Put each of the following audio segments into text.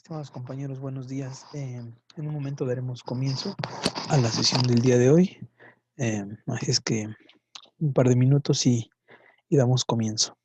Estimados compañeros, buenos días. En un momento daremos comienzo a la sesión del día de hoy. Así es que un par de minutos y damos comienzo.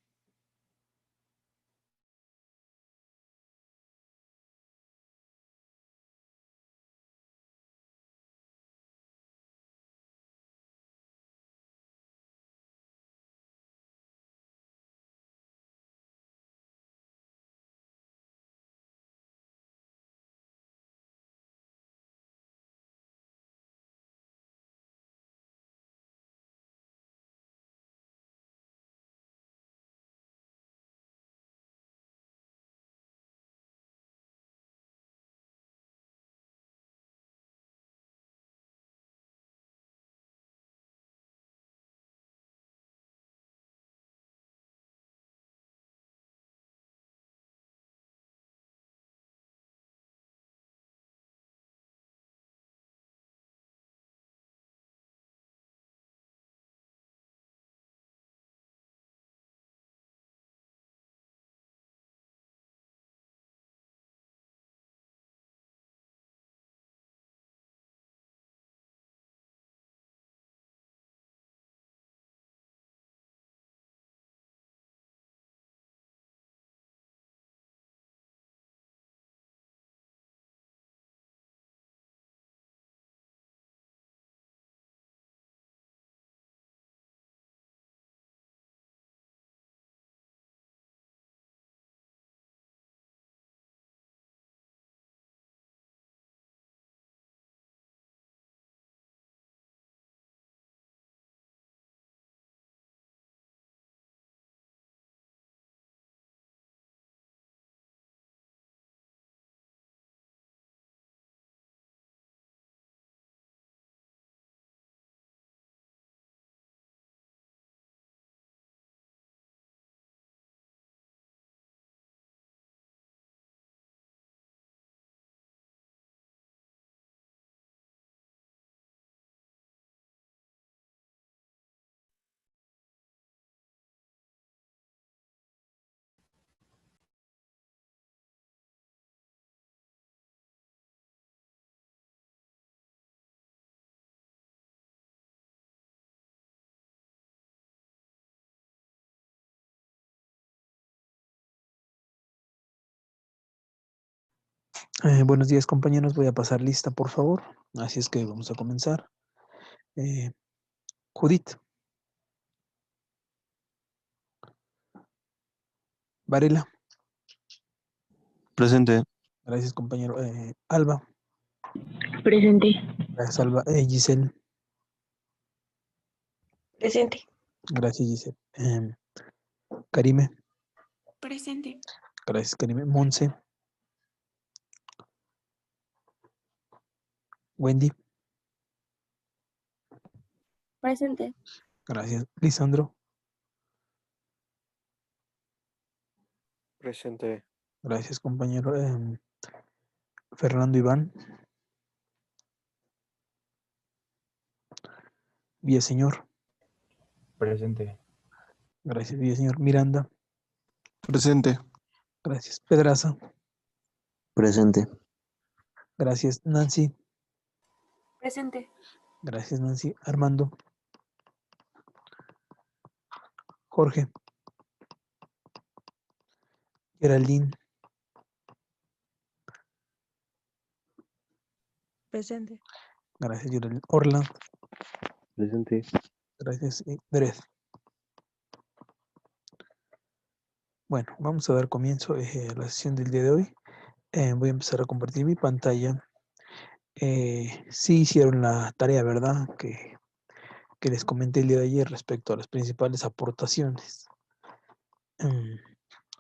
Buenos días, compañeros. Voy a pasar lista, por favor. Así es que vamos a comenzar. Judith. Varela. Presente. Gracias, compañero. Alba. Presente. Gracias, Alba. Giselle. Presente. Gracias, Giselle. Karime. Presente. Gracias, Karime. Monse. Wendy. Presente. Gracias. Lisandro. Presente. Gracias, compañero. Fernando Iván. Villaseñor. Presente. Gracias, Villaseñor. Miranda. Presente. Gracias. Pedraza. Presente. Gracias, Nancy. Presente. Gracias, Nancy. Armando. Jorge. Geraldine. Presente. Gracias, Geraldine. Orla. Presente. Gracias, Dred. Bueno, vamos a dar comienzo a la sesión del día de hoy. Voy a empezar a compartir mi pantalla. Sí hicieron la tarea, ¿verdad? Que les comenté el día de ayer respecto a las principales aportaciones.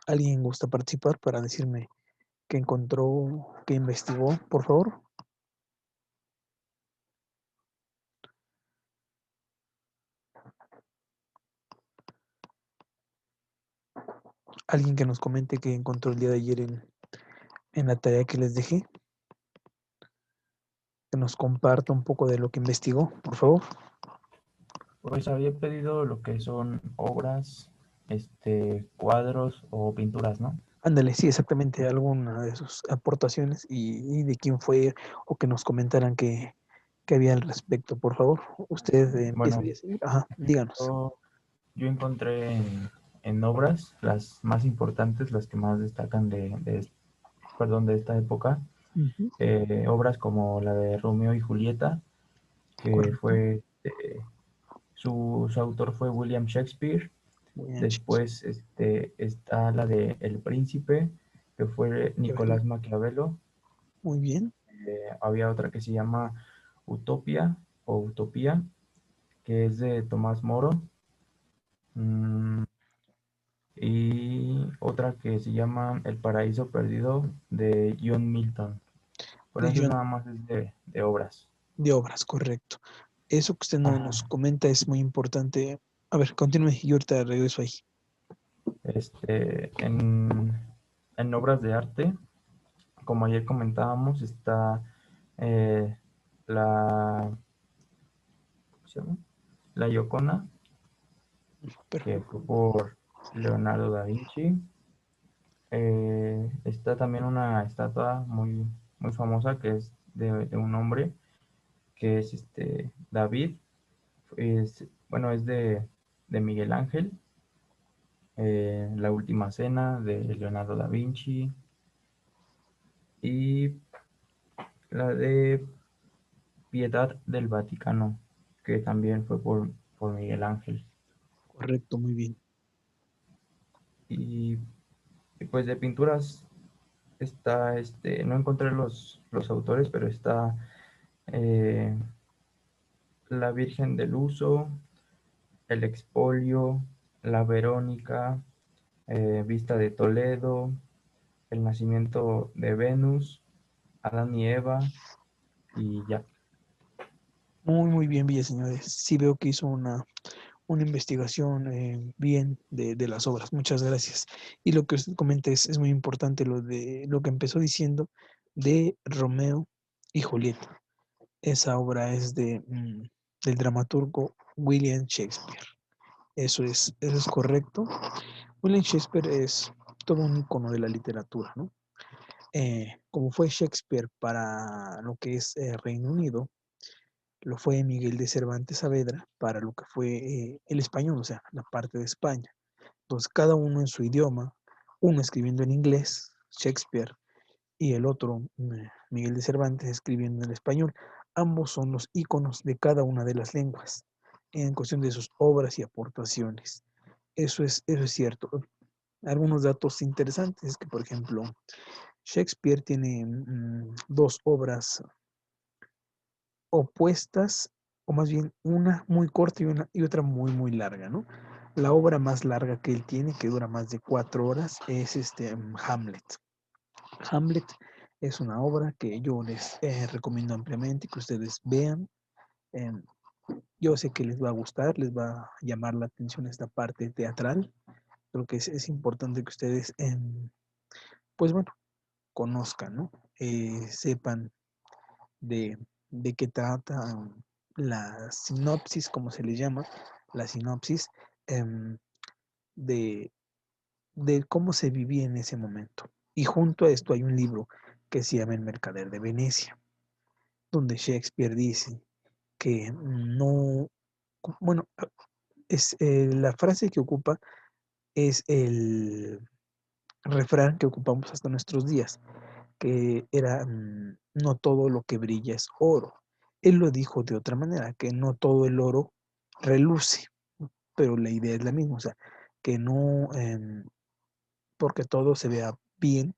¿Alguien gusta participar para decirme qué encontró, qué investigó, por favor? Alguien que nos comente qué encontró el día de ayer en la tarea que les dejé. Que nos comparta un poco de lo que investigó, por favor. Pues había pedido lo que son obras, cuadros o pinturas, ¿no? Ándale, sí, exactamente, alguna de sus aportaciones y de quién fue o que nos comentaran que había al respecto, por favor. Usted empieza Bueno, a seguir. Ajá, díganos. yo, yo encontré en obras las más importantes, las que más destacan perdón, de esta época, Ujú, obras como la de Romeo y Julieta, que correcto. fue, su autor fue William Shakespeare. William Shakespeare. Después está la de El Príncipe, que fue Maquiavelo. Nicolás Maquiavelo. Muy bien. Había otra que se llama Utopia o Utopía, que es de Tomás Moro. Mm, y otra que se llama El Paraíso Perdido de John Milton. Bueno, De eso John, nada más es de obras. de obras, correcto. Eso que usted nos Ajá. comenta es muy importante. A ver, continúe y ahorita regreso ahí. Este, en obras de arte, como ayer comentábamos, está eh, la, ¿cómo se llama? La Gioconda, que fue Perfecto. por Leonardo da Vinci. Está también una estatua muy famosa que es de un hombre que es David. Bueno, es de Miguel Ángel. La Última Cena de Leonardo da Vinci. Y la de Piedad del Vaticano, que también fue por Miguel Ángel. Correcto, muy bien. Y, y pues de pinturas está, no encontré los autores, pero está eh, La Virgen del Uso, El Expolio, La Verónica, Vista de Toledo, El Nacimiento de Venus, Adán y Eva, y ya. Muy, muy bien, Villaseñores. Sí veo que hizo una investigación bien de las obras. Muchas gracias. Y lo que usted comenta es muy importante, lo de lo que empezó diciendo de Romeo y Julieta. Esa obra es del dramaturgo William Shakespeare. Eso es correcto. William Shakespeare es todo un icono de la literatura, ¿no? Como fue Shakespeare para lo que es Reino Unido, lo fue Miguel de Cervantes Saavedra para lo que fue el español, o sea, la parte de España. Entonces, cada uno en su idioma, uno escribiendo en inglés, Shakespeare, y el otro, Miguel de Cervantes, escribiendo en español. Ambos son los íconos de cada una de las lenguas en cuestión de sus obras y aportaciones. Eso es cierto. Algunos datos interesantes es que, por ejemplo, Shakespeare tiene dos obras opuestas, o más bien una muy corta y otra muy, muy larga, ¿no? La obra más larga que él tiene, que dura más de 4 horas, es Hamlet. Hamlet es una obra que yo les recomiendo ampliamente que ustedes vean. Em, yo sé que les va a gustar, les va a llamar la atención esta parte teatral. Creo que es importante que ustedes, pues bueno, conozcan, ¿no? Sepan de, de qué trata la sinopsis, como se le llama, la sinopsis em, de, de cómo se vivía en ese momento. Y junto a esto hay un libro que se llama El Mercader de Venecia, donde Shakespeare dice que no, bueno, es la frase que ocupa es el refrán que ocupamos hasta nuestros días, que era no todo lo que brilla es oro. Él lo dijo de otra manera, que no todo el oro reluce, pero la idea es la misma, o sea, que no porque todo se vea bien,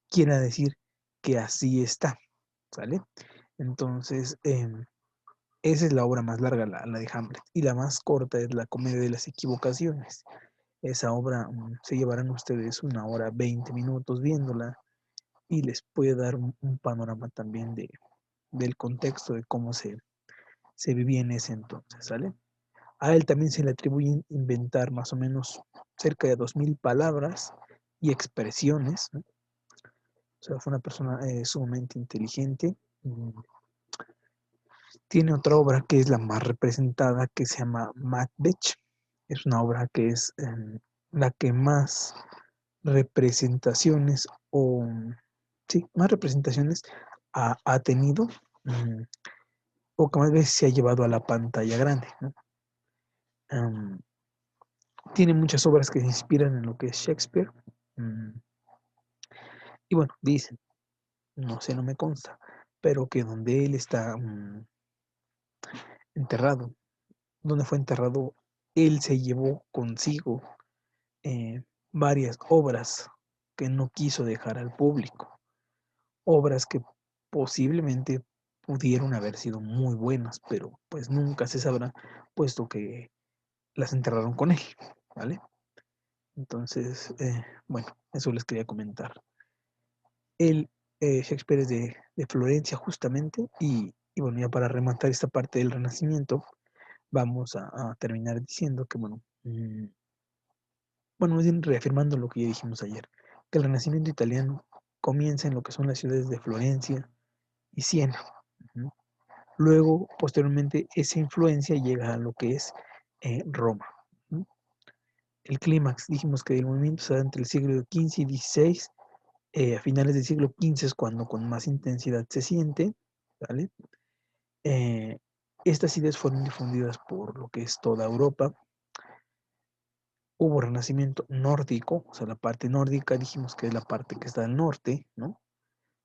quiera decir que así está, ¿sale? Entonces, esa es la obra más larga, la de Hamlet, y la más corta es la Comedia de las Equivocaciones. Esa obra se llevarán ustedes 1 hora 20 minutos viéndola y les puede dar un panorama también del contexto de cómo se vivía en ese entonces, ¿sale? A él también se le atribuye inventar más o menos cerca de 2000 palabras y expresiones, ¿no? O sea, fue una persona sumamente inteligente. Tiene otra obra que es la más representada, que se llama Macbeth. Es una obra que es la que más representaciones o, sí, más representaciones ha tenido o que más veces se ha llevado a la pantalla grande, ¿no? Tiene muchas obras que se inspiran en lo que es Shakespeare. Y bueno, dicen, no sé, no me consta, pero que donde él está enterrado, donde fue enterrado, él se llevó consigo varias obras que no quiso dejar al público. Obras que posiblemente pudieron haber sido muy buenas, pero pues nunca se sabrá, puesto que las enterraron con él, ¿vale? Entonces, bueno, eso les quería comentar. Él, Shakespeare es de Florencia justamente, y bueno, ya para rematar esta parte del Renacimiento, vamos a terminar diciendo que, bueno, más bien reafirmando lo que ya dijimos ayer, que el Renacimiento italiano comienza en lo que son las ciudades de Florencia y Siena. Ujú. Luego, posteriormente, esa influencia llega a lo que es Roma. ¿No? El clímax, dijimos que el movimiento se da entre el siglo XV y XVI. A finales del siglo XV es cuando con más intensidad se siente. ¿Vale? Estas ideas fueron difundidas por lo que es toda Europa. Hubo renacimiento nórdico, o sea, la parte nórdica dijimos que es la parte que está al norte, ¿no?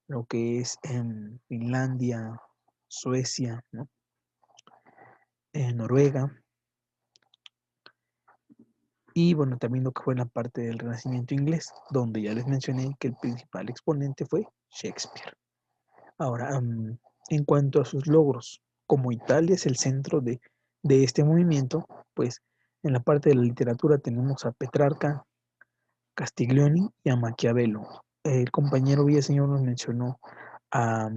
Lo que es en Finlandia, Suecia, ¿no? Noruega, y bueno, también lo que fue la parte del Renacimiento inglés, donde ya les mencioné que el principal exponente fue Shakespeare. Ahora, en cuanto a sus logros, como Italia es el centro de este movimiento, pues en la parte de la literatura tenemos a Petrarca, Castiglioni y a Maquiavelo. El compañero Villaseñor nos mencionó a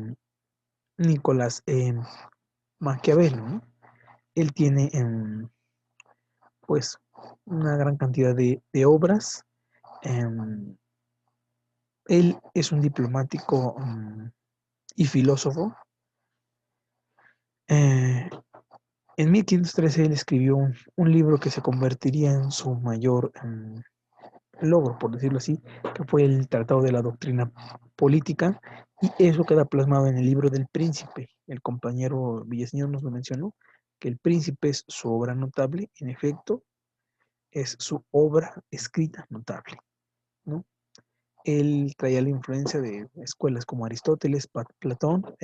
Nicolás Maquiavelo, ¿no? Él tiene pues una gran cantidad de obras. Él es un diplomático y filósofo. En 1513 él escribió un libro que se convertiría en su mayor logro, por decirlo así, que fue el Tratado de la Doctrina Política, y eso queda plasmado en el libro del Príncipe. El compañero Villaseñor nos lo mencionó, que el Príncipe es su obra notable, en efecto, es su obra escrita notable, ¿no? Él traía la influencia de escuelas como Aristóteles, Platón,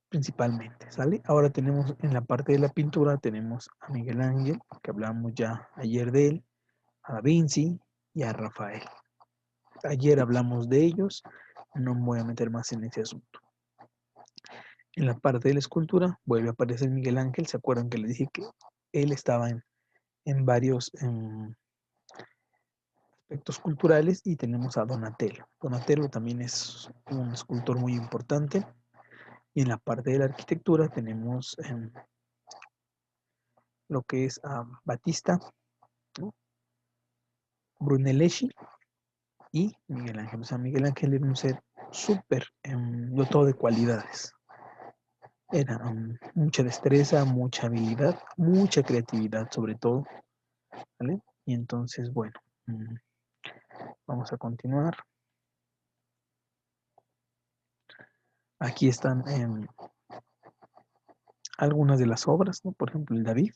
principalmente, ¿sale? Ahora tenemos en la parte de la pintura, tenemos a Miguel Ángel, que hablamos ya ayer de él, a Da Vinci y a Rafael. Ayer hablamos de ellos, no me voy a meter más en ese asunto. En la parte de la escultura vuelve a aparecer Miguel Ángel. ¿Se acuerdan que les dije que él estaba en varios aspectos culturales? Y tenemos a Donatello. Donatello también es un escultor muy importante. Y en la parte de la arquitectura tenemos lo que es Batista, ¿no? Brunelleschi y Miguel Ángel. O sea, Miguel Ángel era un ser súper dotado de cualidades. Era mucha destreza, mucha habilidad, mucha creatividad sobre todo, ¿vale? Y entonces, bueno, vamos a continuar. Aquí están algunas de las obras, ¿no? Por ejemplo, el David,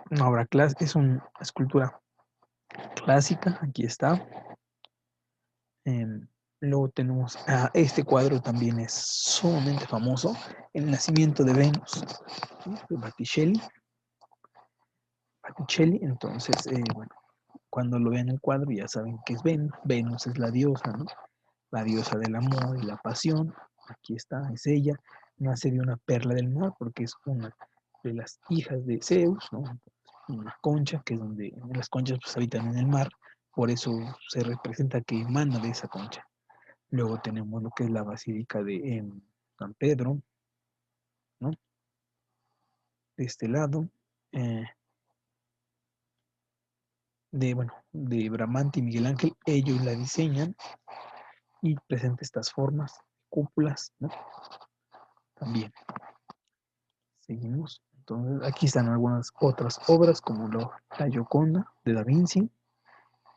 una obra clásica, es una escultura clásica, aquí está. Luego tenemos este cuadro, también es sumamente famoso, El nacimiento de Venus, ¿sí? De Botticelli. Entonces, bueno, cuando lo vean el cuadro ya saben que es Venus. Venus es la diosa, ¿no? La diosa del amor y la pasión. Aquí está, es ella. Nace de una perla del mar porque es una de las hijas de Zeus, ¿no? Una concha, que es donde las conchas pues habitan en el mar, por eso se representa que emana de esa concha. Luego tenemos lo que es la Basílica de San Pedro, ¿no? De este lado, de Bramante y Miguel Ángel, ellos la diseñan y presenta estas formas, cúpulas, ¿no? También. Seguimos. Entonces, aquí están algunas otras obras como la Gioconda de Da Vinci,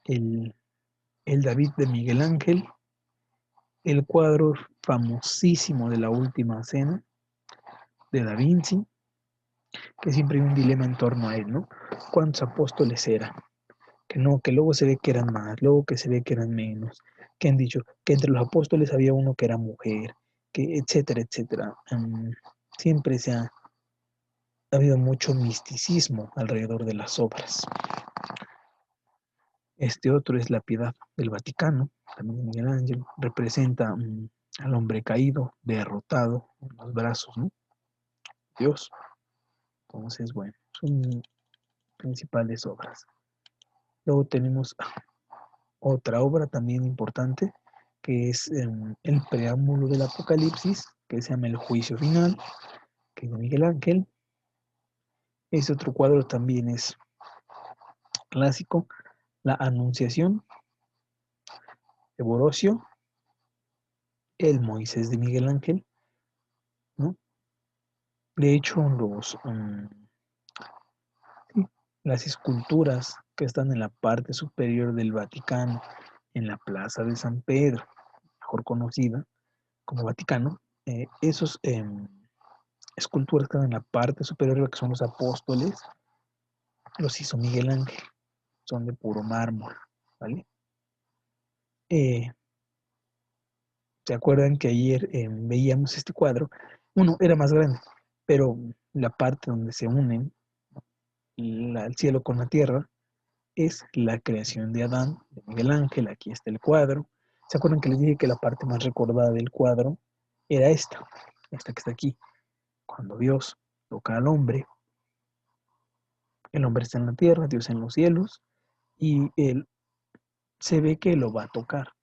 el David de Miguel Ángel, el cuadro famosísimo de la Última Cena de Da Vinci, que siempre hay un dilema en torno a él, ¿no? ¿Cuántos apóstoles eran? Que no, que luego se ve que eran más, luego que se ve que eran menos, que han dicho que entre los apóstoles había uno que era mujer, que etcétera, etcétera. Siempre ha habido mucho misticismo alrededor de las obras. Este otro es la Piedad del Vaticano, también de Miguel Ángel, representa al hombre caído, derrotado en los brazos, ¿no? Dios. Entonces, bueno, son principales obras. Luego tenemos otra obra también importante, que es el preámbulo del Apocalipsis, que se llama El Juicio Final, que es de Miguel Ángel. Ese otro cuadro también es clásico, La Anunciación, de Borocio, el Moisés de Miguel Ángel, ¿no? De hecho, las esculturas que están en la parte superior del Vaticano, en la Plaza de San Pedro, mejor conocida como Vaticano, esos esculturas que están en la parte superior, que son los apóstoles, los hizo Miguel Ángel, son de puro mármol, ¿vale? ¿Se acuerdan que ayer veíamos este cuadro? Uno era más grande, pero la parte donde se unen el cielo con la tierra es la creación de Adán, de Miguel Ángel. Aquí está el cuadro. ¿Se acuerdan que les dije que la parte más recordada del cuadro era esta que está aquí? Cuando Dios toca al hombre, el hombre está en la tierra, Dios en los cielos, y él se ve que lo va a tocar,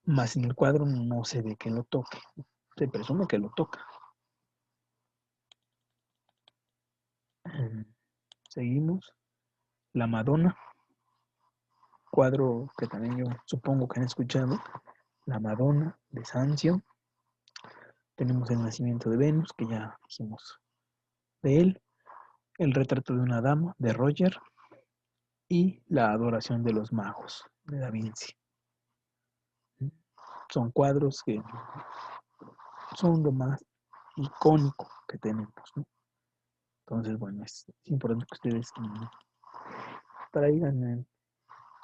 mas en el cuadro no se ve que lo toque, se presume que lo toca. Seguimos. La Madonna, cuadro que también yo supongo que han escuchado, La Madonna de Sanzio. Tenemos el nacimiento de Venus, que ya dijimos de él, el retrato de una dama de Roger y la adoración de los magos de Da Vinci. Son cuadros que son lo más icónico que tenemos, ¿no? Entonces, bueno, es importante que ustedes traigan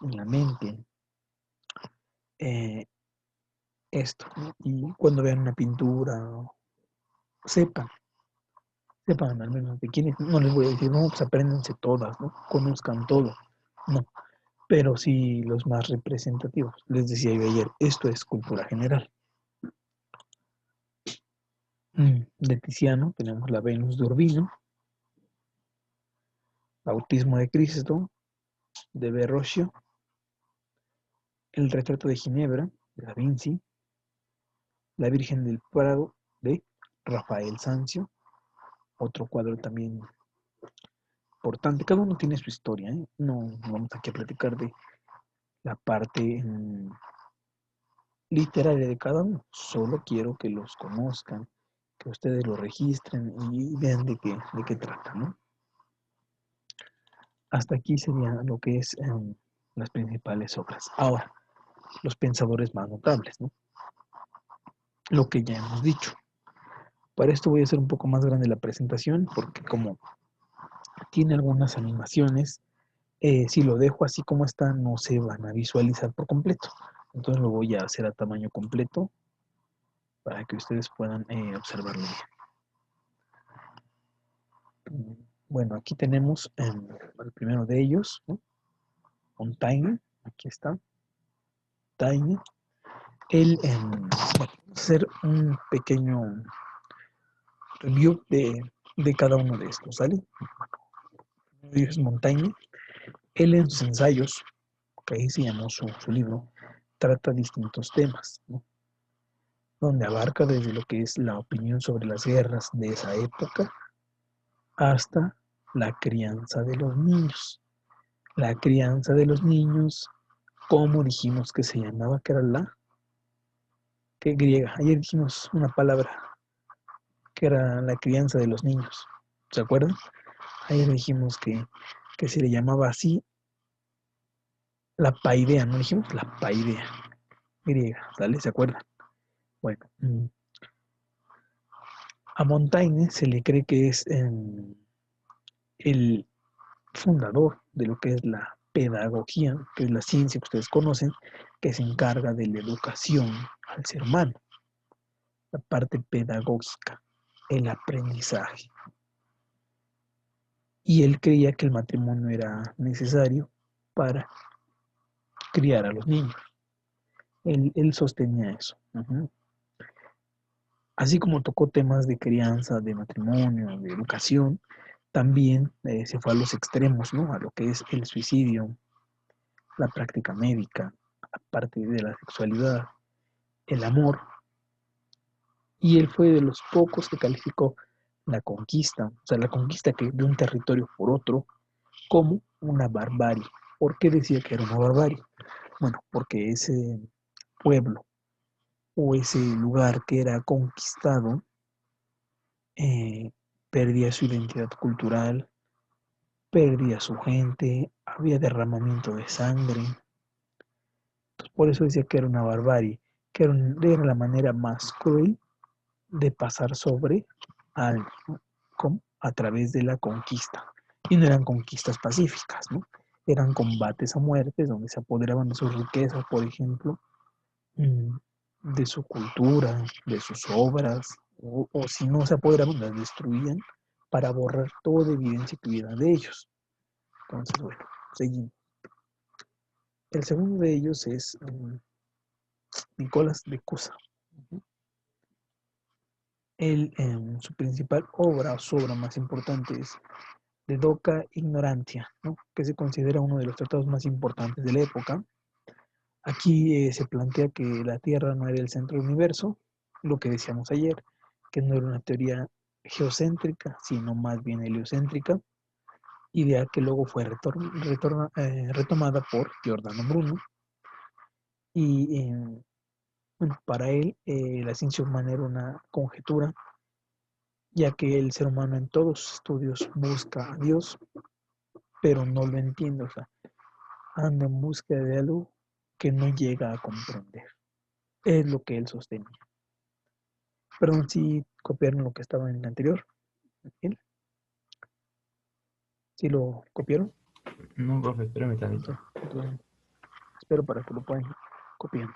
en la mente esto, ¿no? Y cuando vean una pintura, sepan al menos de quiénes. No les voy a decir, no, pues apréndanse todas, ¿no? Conozcan todo, no, pero sí los más representativos. Les decía yo ayer, esto es cultura general. De Tiziano tenemos la Venus de Urbino, Bautismo de Cristo de Verrocchio, el retrato de Ginebra de Da Vinci, la Virgen del Prado de Rafael Sanzio, otro cuadro también importante. Cada uno tiene su historia, ¿eh? No vamos aquí a platicar de la parte literaria de cada uno. Solo quiero que los conozcan, que ustedes lo registren y vean de qué trata, ¿no? Hasta aquí sería lo que es las principales obras. Ahora, los pensadores más notables, ¿no? Lo que ya hemos dicho. Para esto voy a hacer un poco más grande la presentación, porque como tiene algunas animaciones, si lo dejo así como está, no se van a visualizar por completo. Entonces lo voy a hacer a tamaño completo para que ustedes puedan observarlo bien. Bueno, aquí tenemos el primero de ellos, ¿no? Montaigne, aquí está. Montaigne. Él, bueno, vamos a hacer un pequeño review de cada uno de estos, ¿sale? Uno de ellos es Montaigne. Él en sus ensayos, que ahí se llamó su libro, trata distintos temas, ¿no? Donde abarca desde lo que es la opinión sobre las guerras de esa época hasta la crianza de los niños. La crianza de los niños, ¿cómo dijimos que se llamaba? Que era que griega. Ayer dijimos una palabra que era la crianza de los niños. ¿Se acuerdan? Ayer dijimos que se le llamaba así la paideia, ¿no dijimos? La paideia griega, ¿sale? ¿Se acuerdan? Bueno, a Montaigne se le cree que es el fundador de lo que es la pedagogía, que es la ciencia que ustedes conocen, que se encarga de la educación al ser humano, la parte pedagógica, el aprendizaje. Y él creía que el matrimonio era necesario para criar a los niños. Él sostenía eso. Así como tocó temas de crianza, de matrimonio, de educación, también se fue a los extremos, ¿no? A lo que es el suicidio, la práctica médica, aparte de la sexualidad, el amor. Y él fue de los pocos que calificó la conquista, o sea, la conquista de un territorio por otro, como una barbarie. ¿Por qué decía que era una barbarie? Bueno, porque ese pueblo o ese lugar que era conquistado eh, perdía su identidad cultural, perdía su gente, había derramamiento de sangre. Entonces, por eso decía que era una barbarie, que era la manera más cruel de pasar sobre algo, ¿no? A través de la conquista. Y no eran conquistas pacíficas, ¿no? Eran combates a muertes donde se apoderaban de sus riquezas, por ejemplo, de su cultura, de sus obras, o si no se apoderaban, las destruían para borrar toda evidencia que hubiera de ellos. Entonces, bueno, seguimos. El segundo de ellos es Nicolás de Cusa. Él, su principal obra, o su obra más importante es De Doca Ignorantia, ¿no? Que se considera uno de los tratados más importantes de la época. Aquí se plantea que la Tierra no era el centro del universo, lo que decíamos ayer, que no era una teoría geocéntrica, sino más bien heliocéntrica, idea que luego fue retomada por Giordano Bruno. Y bueno, para él la ciencia humana era una conjetura, ya que el ser humano en todos sus estudios busca a Dios, pero no lo entiende, o sea, anda en búsqueda de algo que no llega a comprender. Es lo que él sostenía. Perdón, si copiaron lo que estaba en el anterior. ¿Él? ¿Sí lo copiaron? No, profe, espérame tantito. Entonces, espero para que lo puedan copiando.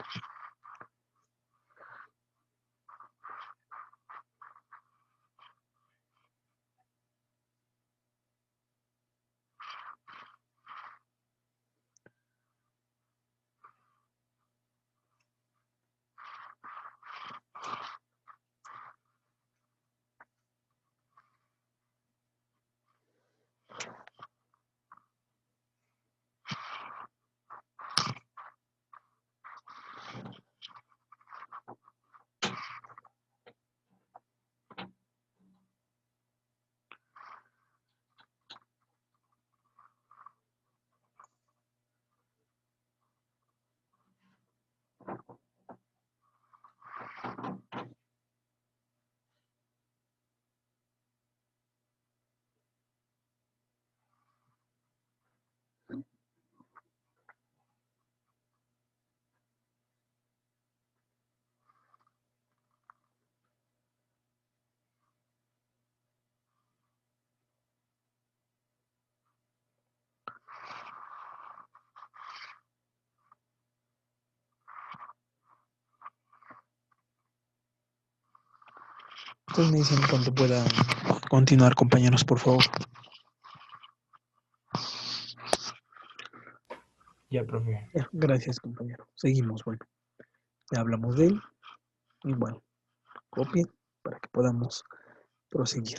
Entonces me dicen cuando pueda continuar, compañeros, por favor. Ya, profe. Ya, gracias, compañero. Seguimos, bueno. Ya hablamos de él. Igual, copien para que podamos proseguir.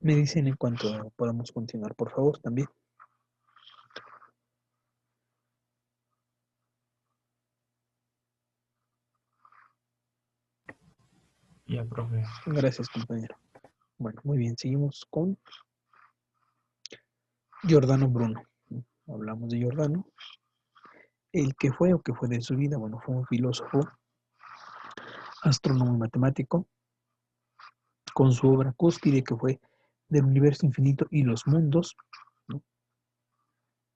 Me dicen en cuanto podamos continuar, por favor, también. Ya, profe. Gracias, compañero. Bueno, muy bien, seguimos con Giordano Bruno. Hablamos de Giordano. El que fue o que fue de su vida, bueno, fue un filósofo, astrónomo y matemático, con su obra cúspide que fue Del universo infinito y los mundos, ¿no?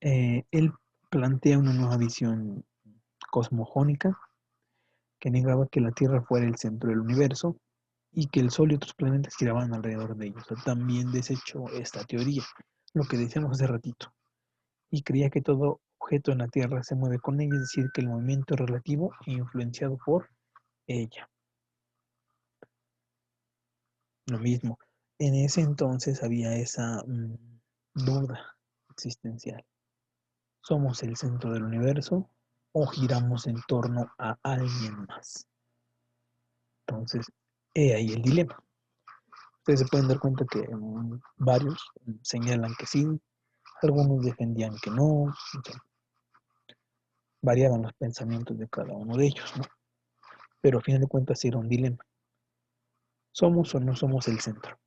Él plantea una nueva visión cosmogónica que negaba que la Tierra fuera el centro del universo y que el Sol y otros planetas giraban alrededor de ellos. O sea, también desechó esta teoría, lo que decíamos hace ratito, y creía que todo objeto en la Tierra se mueve con ella, es decir, que el movimiento es relativo e influenciado por ella. Lo mismo, en ese entonces había esa duda existencial. ¿Somos el centro del universo o giramos en torno a alguien más? Entonces, he ahí el dilema. Ustedes se pueden dar cuenta que varios señalan que sí, algunos defendían que no, o sea, variaban los pensamientos de cada uno de ellos, ¿no? Pero a fin de cuentas era un dilema. ¿Somos o no somos el centro?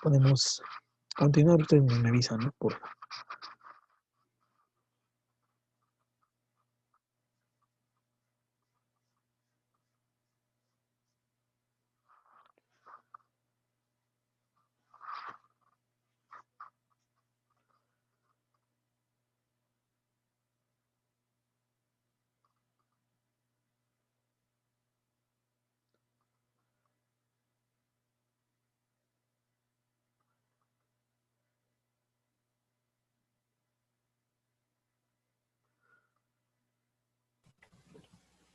Podemos continuar, ustedes me avisan, ¿no? Por favor.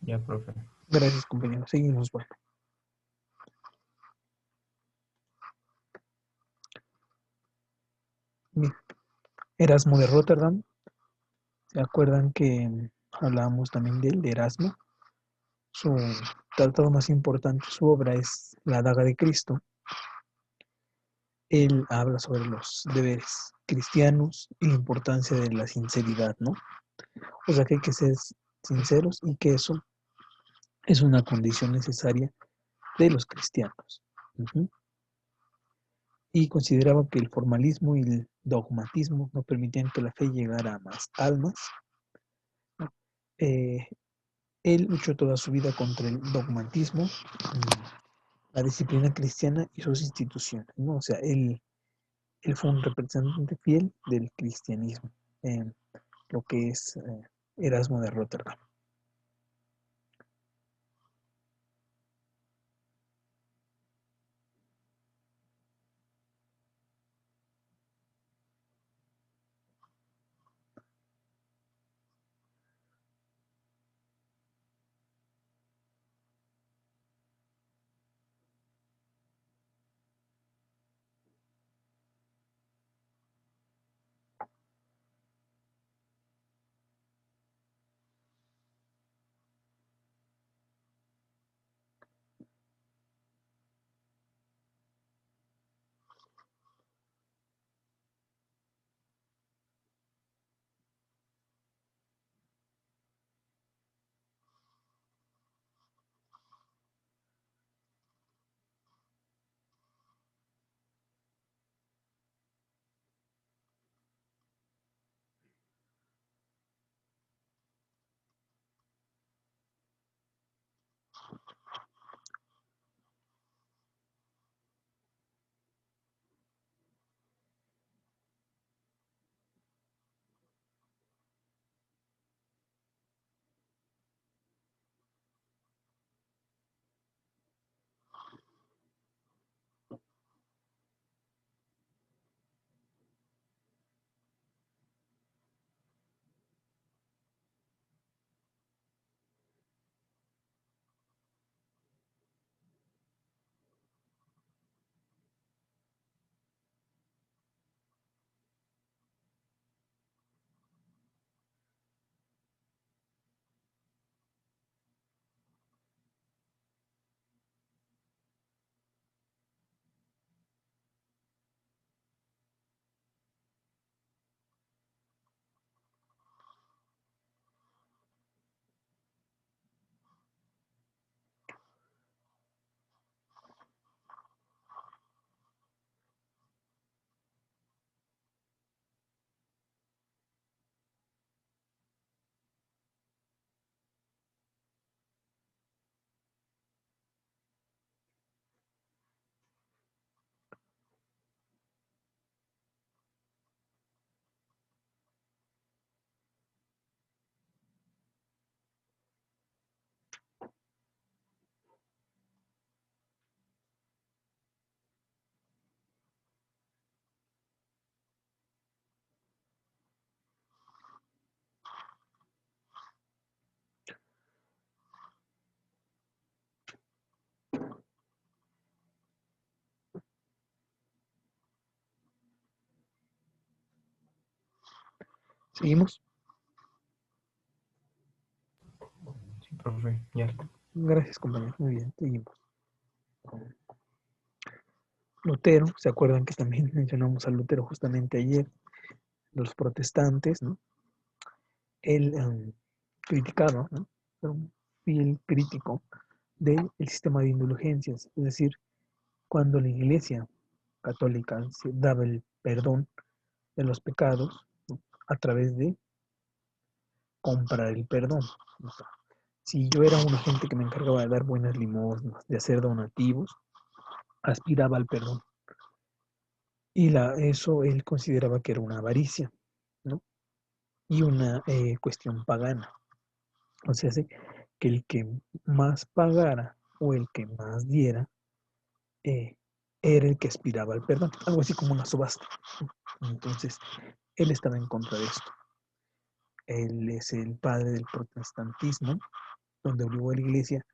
Ya, profe. Gracias, compañeros. Seguimos, bueno. Bien. Erasmo de Rotterdam. ¿Se acuerdan que hablábamos también de Erasmo? Su tratado más importante, su obra es La Daga de Cristo. Él habla sobre los deberes cristianos y la importancia de la sinceridad, ¿no? O sea que hay que ser sinceros y que eso es una condición necesaria de los cristianos. Uh-huh. Y consideraba que el formalismo y el dogmatismo no permitían que la fe llegara a más almas, ¿no? Él luchó toda su vida contra el dogmatismo, la disciplina cristiana y sus instituciones, ¿no? O sea, él fue un representante fiel del cristianismo, lo que es Erasmo de Rotterdam. ¿Seguimos? Sí, profe, ya. Gracias, compañero. Muy bien, seguimos. Lutero, ¿se acuerdan que también mencionamos a Lutero justamente ayer? Los protestantes, ¿no? Él criticaba, ¿no? Era un fiel crítico del sistema de indulgencias, es decir, cuando la Iglesia católica se daba el perdón de los pecados, ¿no? A través de comprar el perdón. O sea, si yo era una gente que me encargaba de dar buenas limosnas, de hacer donativos, aspiraba al perdón. Y eso él consideraba que era una avaricia, ¿no? Y una cuestión pagana. O sea, que el que más pagara o el que más diera eh, era el que aspiraba al perdón. Algo así como una subasta. Entonces, él estaba en contra de esto. Él es el padre del protestantismo, donde obligó a la iglesia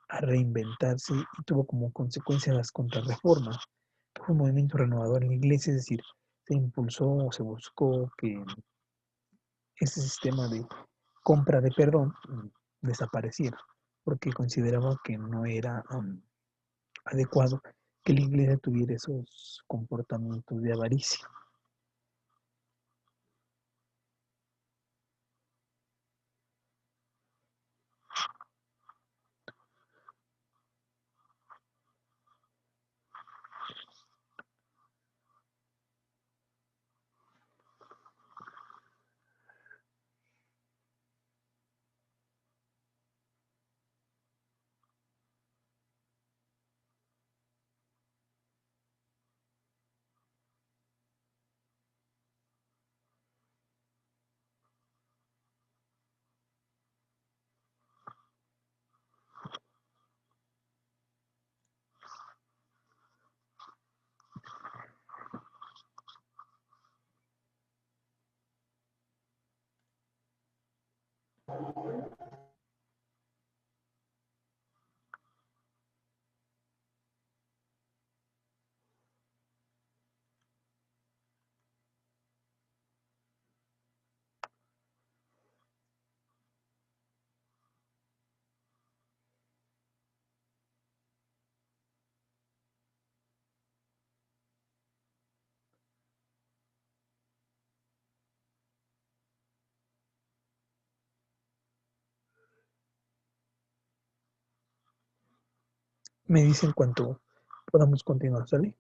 a reinventarse y tuvo como consecuencia las contrarreformas, que fue un movimiento renovador en la iglesia, es decir, se impulsó o se buscó que ese sistema de compra de perdón desapareciera, porque consideraba que no era adecuado que la iglesia tuviera esos comportamientos de avaricia. Me dicen cuánto podamos continuar, ¿sale?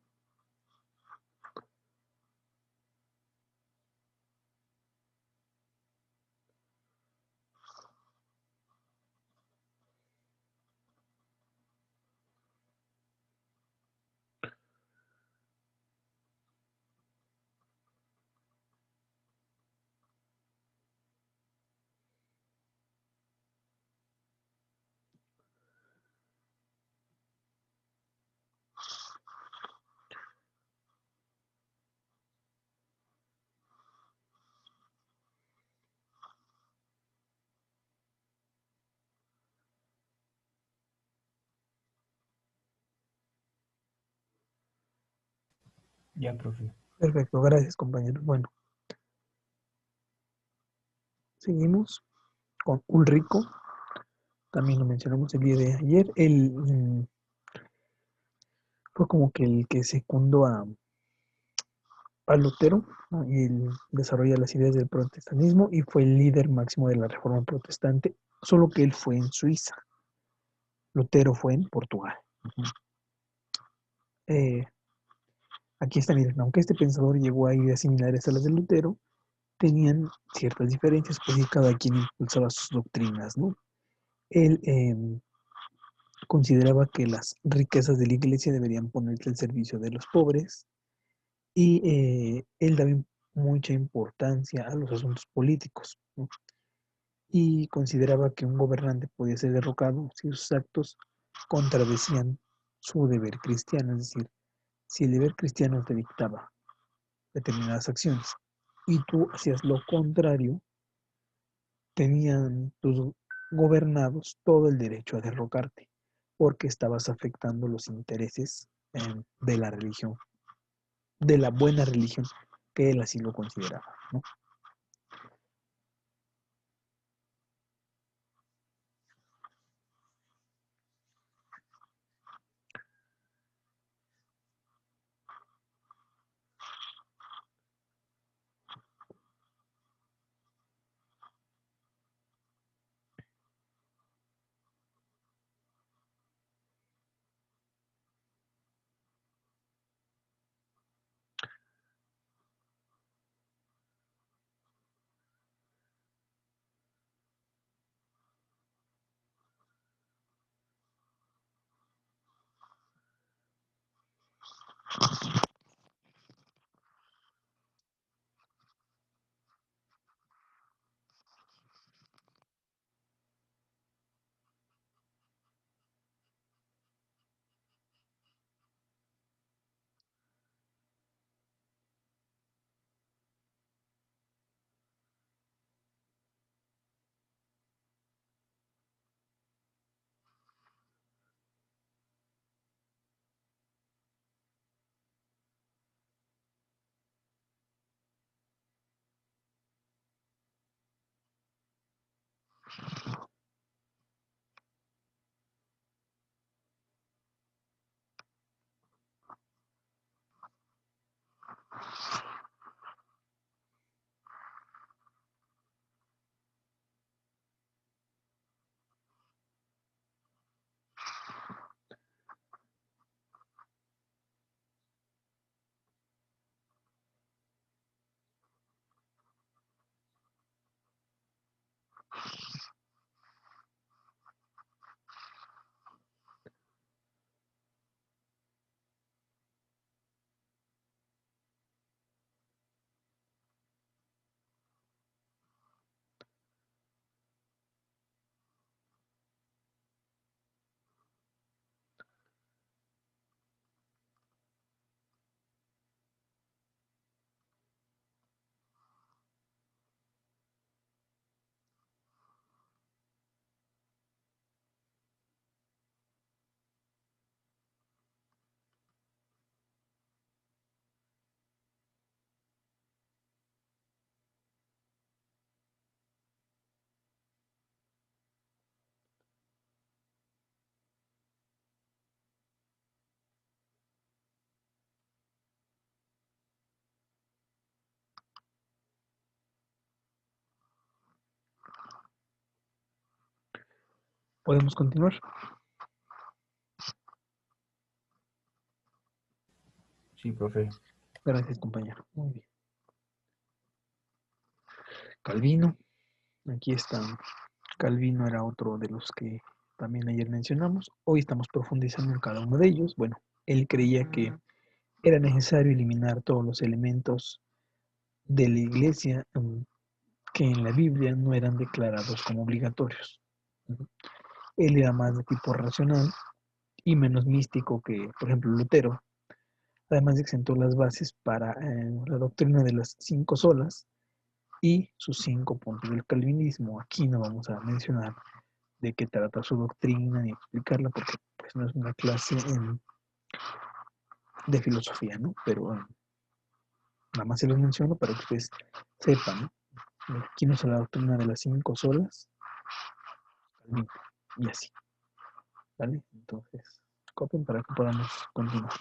Ya, profe. Perfecto, gracias, compañeros. Bueno, seguimos con Ulrico. También lo mencionamos el día de ayer. Él fue como que el que secundó a Lutero, ¿no? Y él desarrolla las ideas del protestantismo y fue el líder máximo de la reforma protestante, solo que él fue en Suiza. Lutero fue en Portugal. Eh, Aquí está, miren, aunque este pensador llegó a ideas similares a las de Lutero, tenían ciertas diferencias, pues y cada quien impulsaba sus doctrinas, ¿no? Él consideraba que las riquezas de la iglesia deberían ponerse al servicio de los pobres y él daba mucha importancia a los asuntos políticos, ¿no? Y consideraba que un gobernante podía ser derrocado si sus actos contradecían su deber cristiano, es decir, si el deber cristiano te dictaba determinadas acciones y tú hacías lo contrario, tenían tus gobernados todo el derecho a derrocarte, porque estabas afectando los intereses de la religión, de la buena religión, que él así lo consideraba, ¿no? ¿Podemos continuar? Sí, profe. Gracias, compañero. Muy bien. Calvino. Aquí está. Calvino era otro de los que también ayer mencionamos. Hoy estamos profundizando en cada uno de ellos. Bueno, él creía que era necesario eliminar todos los elementos de la iglesia que en la Biblia no eran declarados como obligatorios. Él era más de tipo racional y menos místico que, por ejemplo, Lutero. Además de que sentó las bases para la doctrina de las 5 solas y sus 5 puntos del calvinismo. Aquí no vamos a mencionar de qué trata su doctrina ni explicarla porque pues, no es una clase de filosofía, ¿no? Pero nada más se los menciono para que ustedes sepan, ¿no? Aquí no es la doctrina de las 5 solas, Calvino, y así, ¿vale? Entonces, copien para que podamos continuar.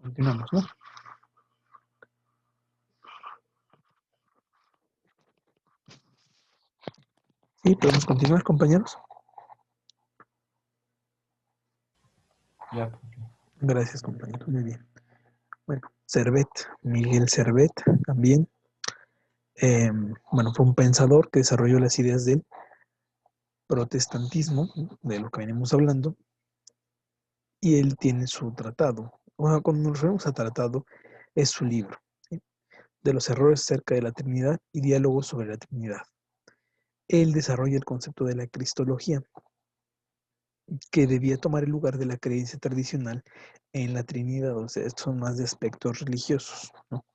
Continuamos, ¿no? Sí, podemos continuar, compañeros. Ya, profe. Gracias, compañeros. Muy bien. Bueno, Servet, Miguel Servet también. Bueno, fue un pensador que desarrolló las ideas del protestantismo, de lo que venimos hablando, y él tiene su tratado, bueno, cuando nos referimos a tratado, es su libro, ¿sí? De los errores acerca de la Trinidad y diálogos sobre la Trinidad. Él desarrolla el concepto de la cristología, que debía tomar el lugar de la creencia tradicional en la Trinidad. O sea, estos son más de aspectos religiosos, ¿no?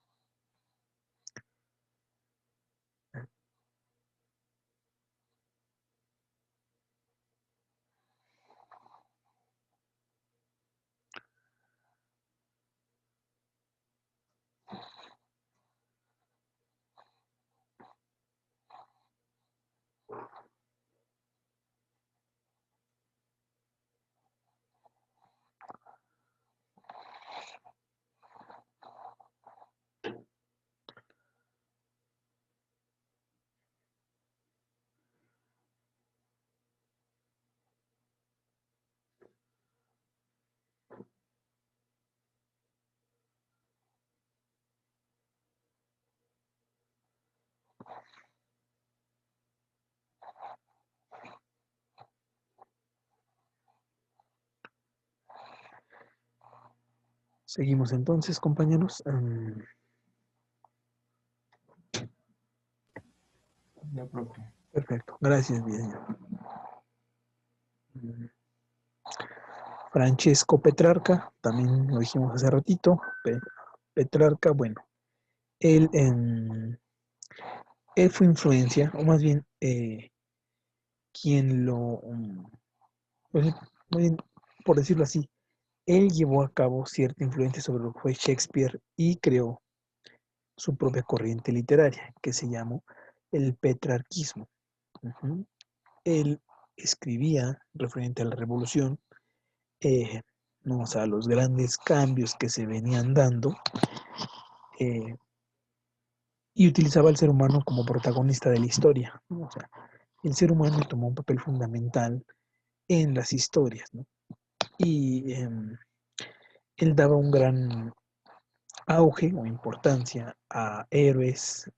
Seguimos entonces, compañeros. Ya, profe. Perfecto, gracias, bien. Francesco Petrarca, también lo dijimos hace ratito. Petrarca, bueno, él, él fue influencia, o más bien, quien lo, pues, más bien, por decirlo así, él llevó a cabo cierta influencia sobre lo que fue Shakespeare y creó su propia corriente literaria, que se llamó el petrarquismo. Ujú. Él escribía referente a la revolución, eh, ¿no? O sea, los grandes cambios que se venían dando, eh, y utilizaba al ser humano como protagonista de la historia, ¿no? O sea, el ser humano tomó un papel fundamental en las historias, ¿no? Y él daba un gran auge o importancia a héroes,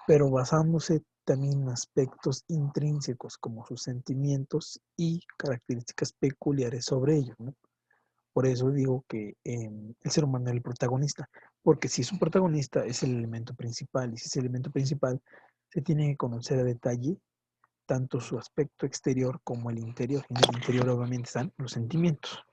pero basándose también en aspectos intrínsecos como sus sentimientos y características peculiares sobre ellos, ¿no? Por eso digo que el ser humano es el protagonista, porque si es un protagonista es el elemento principal, y si es el elemento principal, se tiene que conocer a detalle tanto su aspecto exterior como el interior. Y en el interior obviamente están los sentimientos.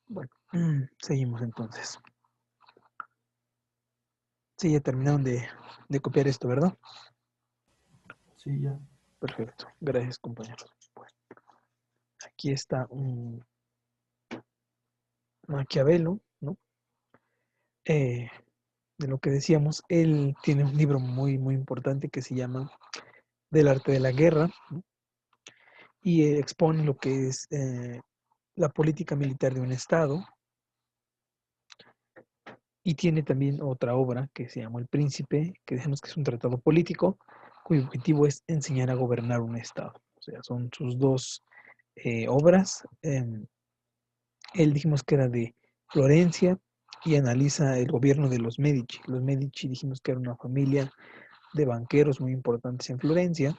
Bueno, seguimos entonces. Sí, ya terminaron de copiar esto, ¿verdad? Sí, ya. Perfecto. Gracias, compañeros. Bueno, aquí está un Maquiavelo, ¿no? Eh, de lo que decíamos, él tiene un libro muy, muy importante que se llama Del arte de la guerra, ¿no? Y expone lo que es la política militar de un Estado. Y tiene también otra obra que se llama El Príncipe, que decimos que es un tratado político, cuyo objetivo es enseñar a gobernar un Estado. O sea, son sus dos obras. Él dijimos que era de Florencia y analiza el gobierno de los Medici. Los Medici dijimos que era una familia de banqueros muy importantes en Florencia.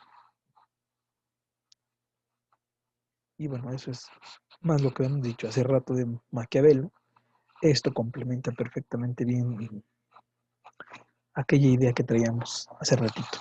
Y bueno, eso es más lo que hemos dicho hace rato de Maquiavelo. Esto complementa perfectamente bien aquella idea que traíamos hace ratito.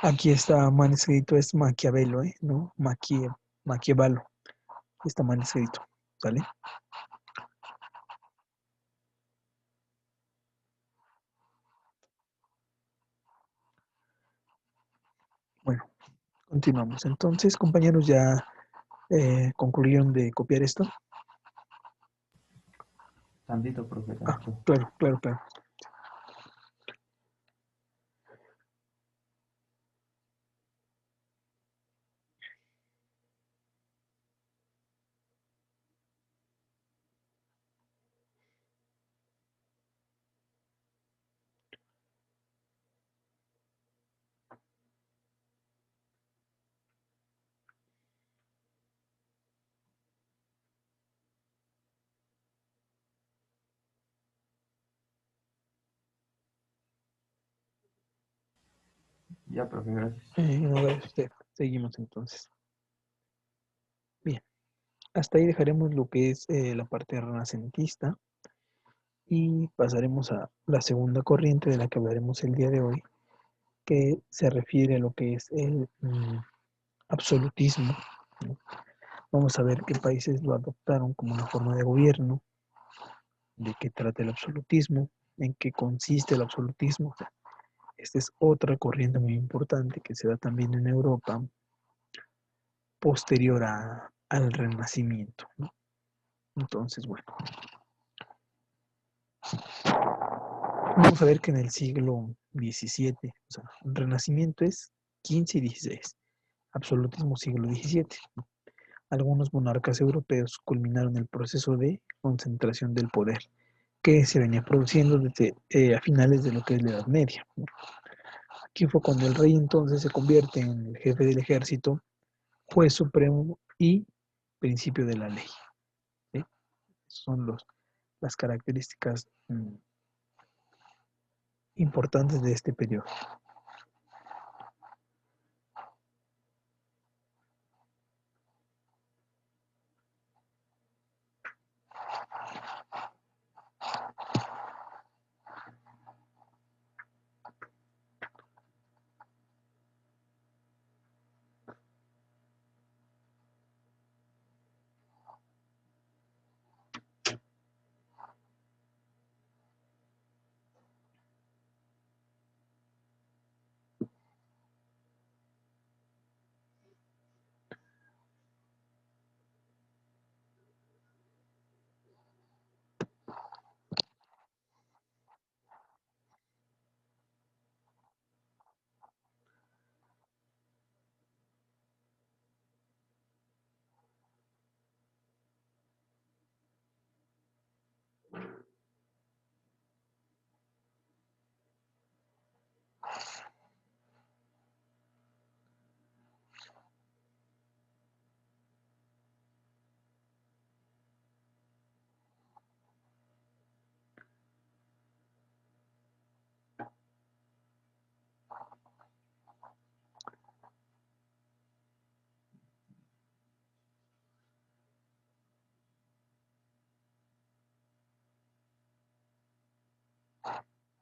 Aquí está mal escrito, es Maquiavelo, ¿no? Maquiavelo. Está mal escrito, ¿sale? Bueno, continuamos. Entonces, compañeros, ya concluyeron de copiar esto. Tantito, profe, Ah, tantito. claro, claro, claro. Ya, profe, gracias. No, gracias a usted. Seguimos entonces. Bien, hasta ahí dejaremos lo que es la parte renacentista y pasaremos a la segunda corriente de la que hablaremos el día de hoy, que se refiere a lo que es el absolutismo, ¿no? Vamos a ver qué países lo adoptaron como una forma de gobierno, de qué trata el absolutismo, en qué consiste el absolutismo. O sea, esta es otra corriente muy importante que se da también en Europa posterior al Renacimiento, ¿no? Entonces, bueno, vamos a ver que en el siglo XVII, o sea, el Renacimiento es 15 y 16, absolutismo siglo XVII. Algunos monarcas europeos culminaron el proceso de concentración del poder que se venía produciendo desde a finales de lo que es la Edad Media, ¿no? Aquí fue cuando el rey entonces se convierte en el jefe del ejército, juez supremo y principio de la ley, ¿sí? Son las características importantes de este periodo.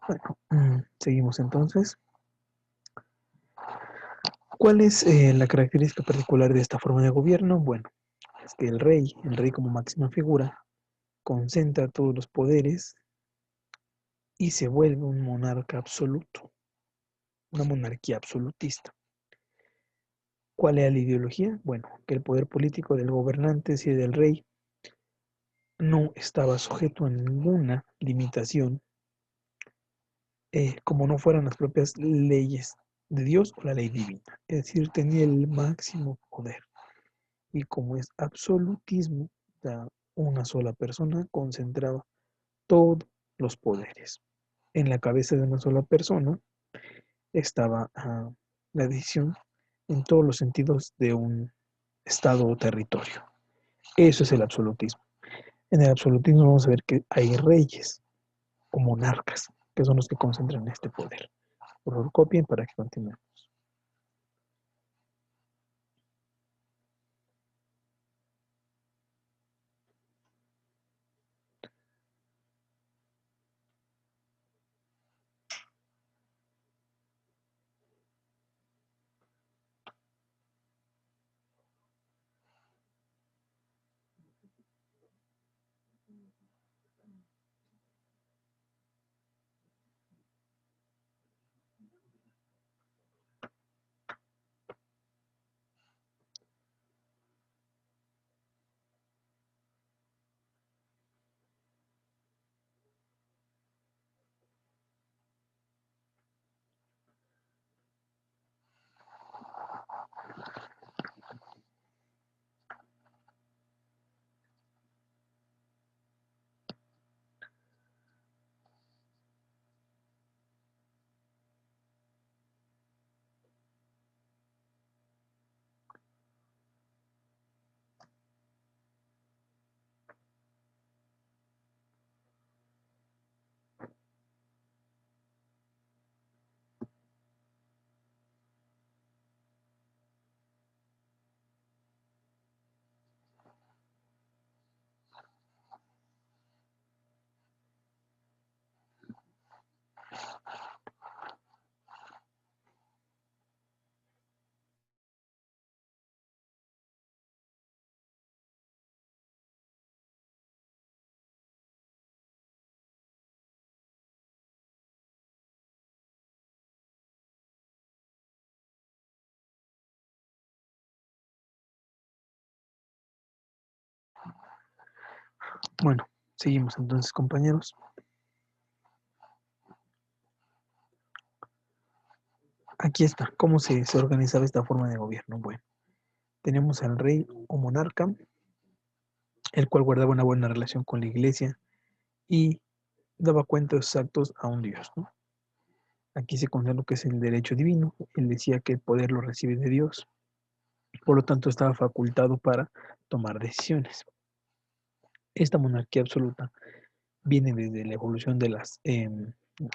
Bueno, seguimos entonces. ¿Cuál es la característica particular de esta forma de gobierno? Bueno, es que el rey como máxima figura, concentra todos los poderes y se vuelve un monarca absoluto, una monarquía absolutista. ¿Cuál era la ideología? Bueno, que el poder político del gobernante, es decir, del rey, no estaba sujeto a ninguna limitación, como no fueran las propias leyes de Dios o la ley divina. Es decir, tenía el máximo poder. Y como es absolutismo, una sola persona concentraba todos los poderes. En la cabeza de una sola persona estaba la decisión en todos los sentidos de un estado o territorio. Eso es el absolutismo. En el absolutismo vamos a ver que hay reyes o monarcas, que son los que concentran este poder. Por favor, copien para que continuemos. Bueno, seguimos entonces, compañeros. Aquí está, cómo se organizaba esta forma de gobierno. Bueno, tenemos al rey o monarca, el cual guardaba una buena relación con la iglesia y daba cuenta de sus actos a un Dios, ¿no? Aquí se conoce lo que es el derecho divino. Él decía que el poder lo recibe de Dios, por lo tanto estaba facultado para tomar decisiones. Esta monarquía absoluta viene desde la evolución de las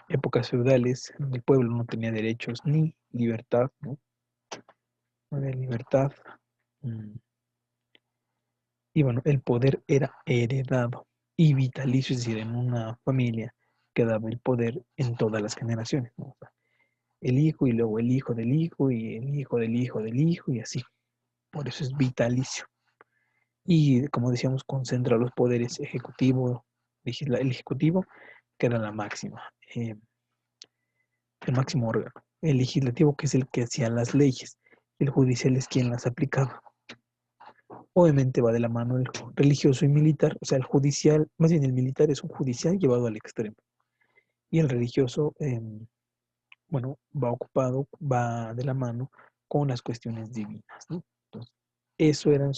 épocas feudales, donde el pueblo no tenía derechos ni libertad, ¿no? No había libertad. mm, Y bueno, el poder era heredado y vitalicio, es decir, en una familia quedaba el poder en todas las generaciones, ¿no? O sea, el hijo y luego el hijo del hijo y el hijo del hijo del hijo y así. Por eso es vitalicio. Y como decíamos, concentra los poderes ejecutivo, el ejecutivo, que era la máxima, el máximo órgano. El legislativo, que es el que hacía las leyes. El judicial es quien las aplicaba. Obviamente va de la mano el religioso y militar, o sea, el judicial, más bien el militar es un judicial llevado al extremo. Y el religioso, bueno, va de la mano con las cuestiones divinas, ¿no? Entonces, eso eran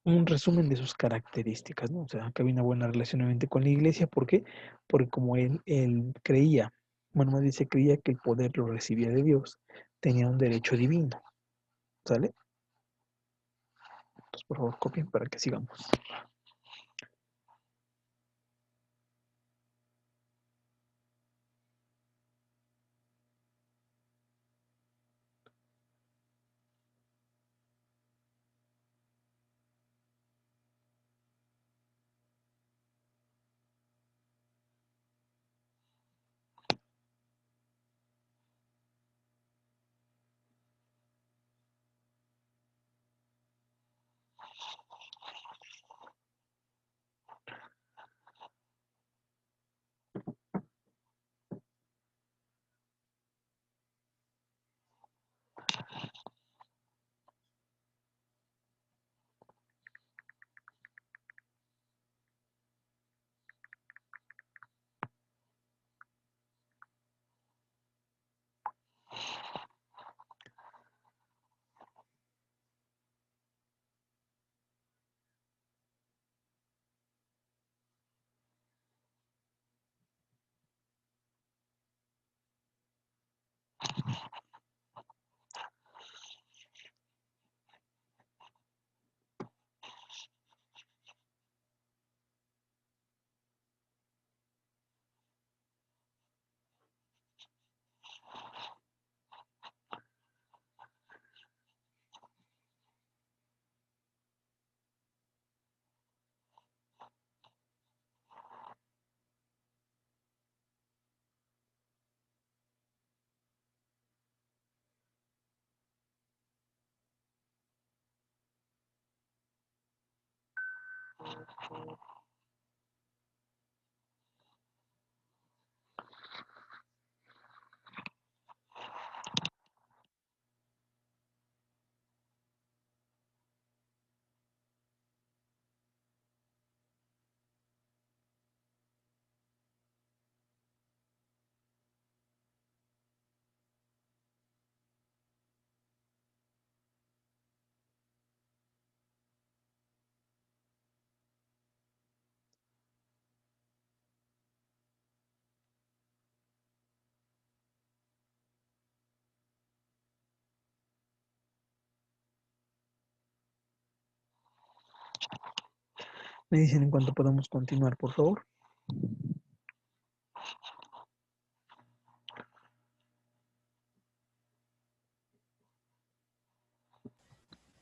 un resumen de sus características, ¿no? O sea, que había una buena relación obviamente con la iglesia, ¿por qué? Porque como él creía, bueno, más bien se creía que el poder lo recibía de Dios, tenía un derecho divino, ¿sale? Entonces, por favor, copien para que sigamos. Me dicen en cuanto podamos continuar, por favor.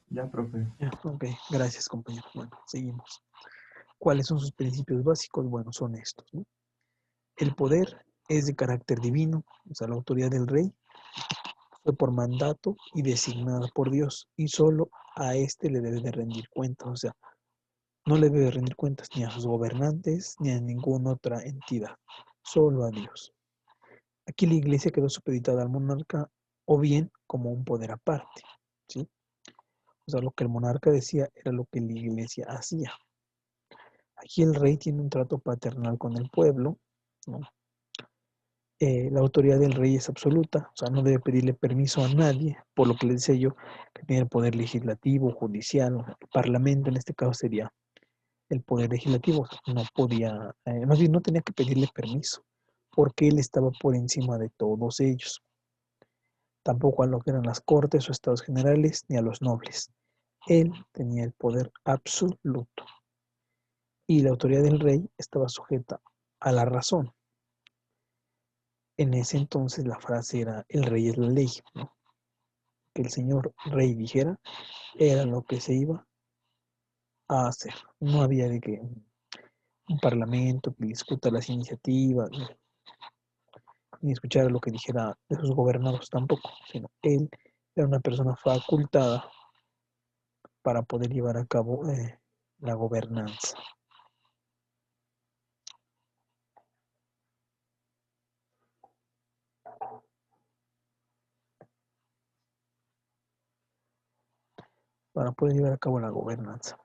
Ya, profe. Ya, ok, gracias, compañero. Bueno, seguimos. ¿Cuáles son sus principios básicos? Bueno, son estos, ¿no? El poder es de carácter divino, o sea, la autoridad del rey fue por mandato y designada por Dios, y solo a éste le debe de rendir cuentas, o sea, no le debe de rendir cuentas ni a sus gobernantes ni a ninguna otra entidad, solo a Dios. Aquí la iglesia quedó supeditada al monarca o bien como un poder aparte, ¿sí? O sea, lo que el monarca decía era lo que la iglesia hacía. Aquí el rey tiene un trato paternal con el pueblo, ¿no? La autoridad del rey es absoluta, o sea, no debe pedirle permiso a nadie, por lo que le decía yo, que tiene el poder legislativo, judicial, el parlamento en este caso sería el poder legislativo, o sea, no podía, más bien no tenía que pedirle permiso, porque él estaba por encima de todos ellos, tampoco a lo que eran las cortes o estados generales, ni a los nobles. Él tenía el poder absoluto, y la autoridad del rey estaba sujeta a la razón. En ese entonces la frase era, el rey es la ley, ¿no? Que el señor rey dijera, era lo que se iba a hacer. No había de que un parlamento que discuta las iniciativas, ni escuchar lo que dijera de sus gobernados tampoco, sino él era una persona facultada para poder llevar a cabo la gobernanza. Para poder llevar a cabo la gobernanza.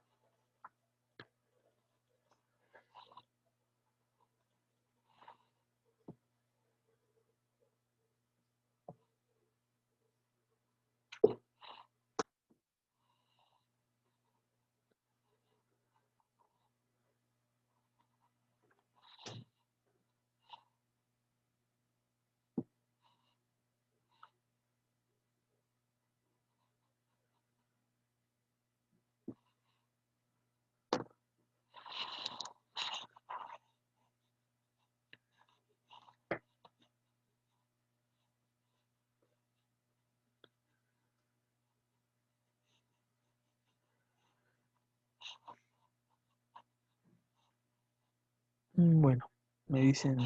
Bueno, me dicen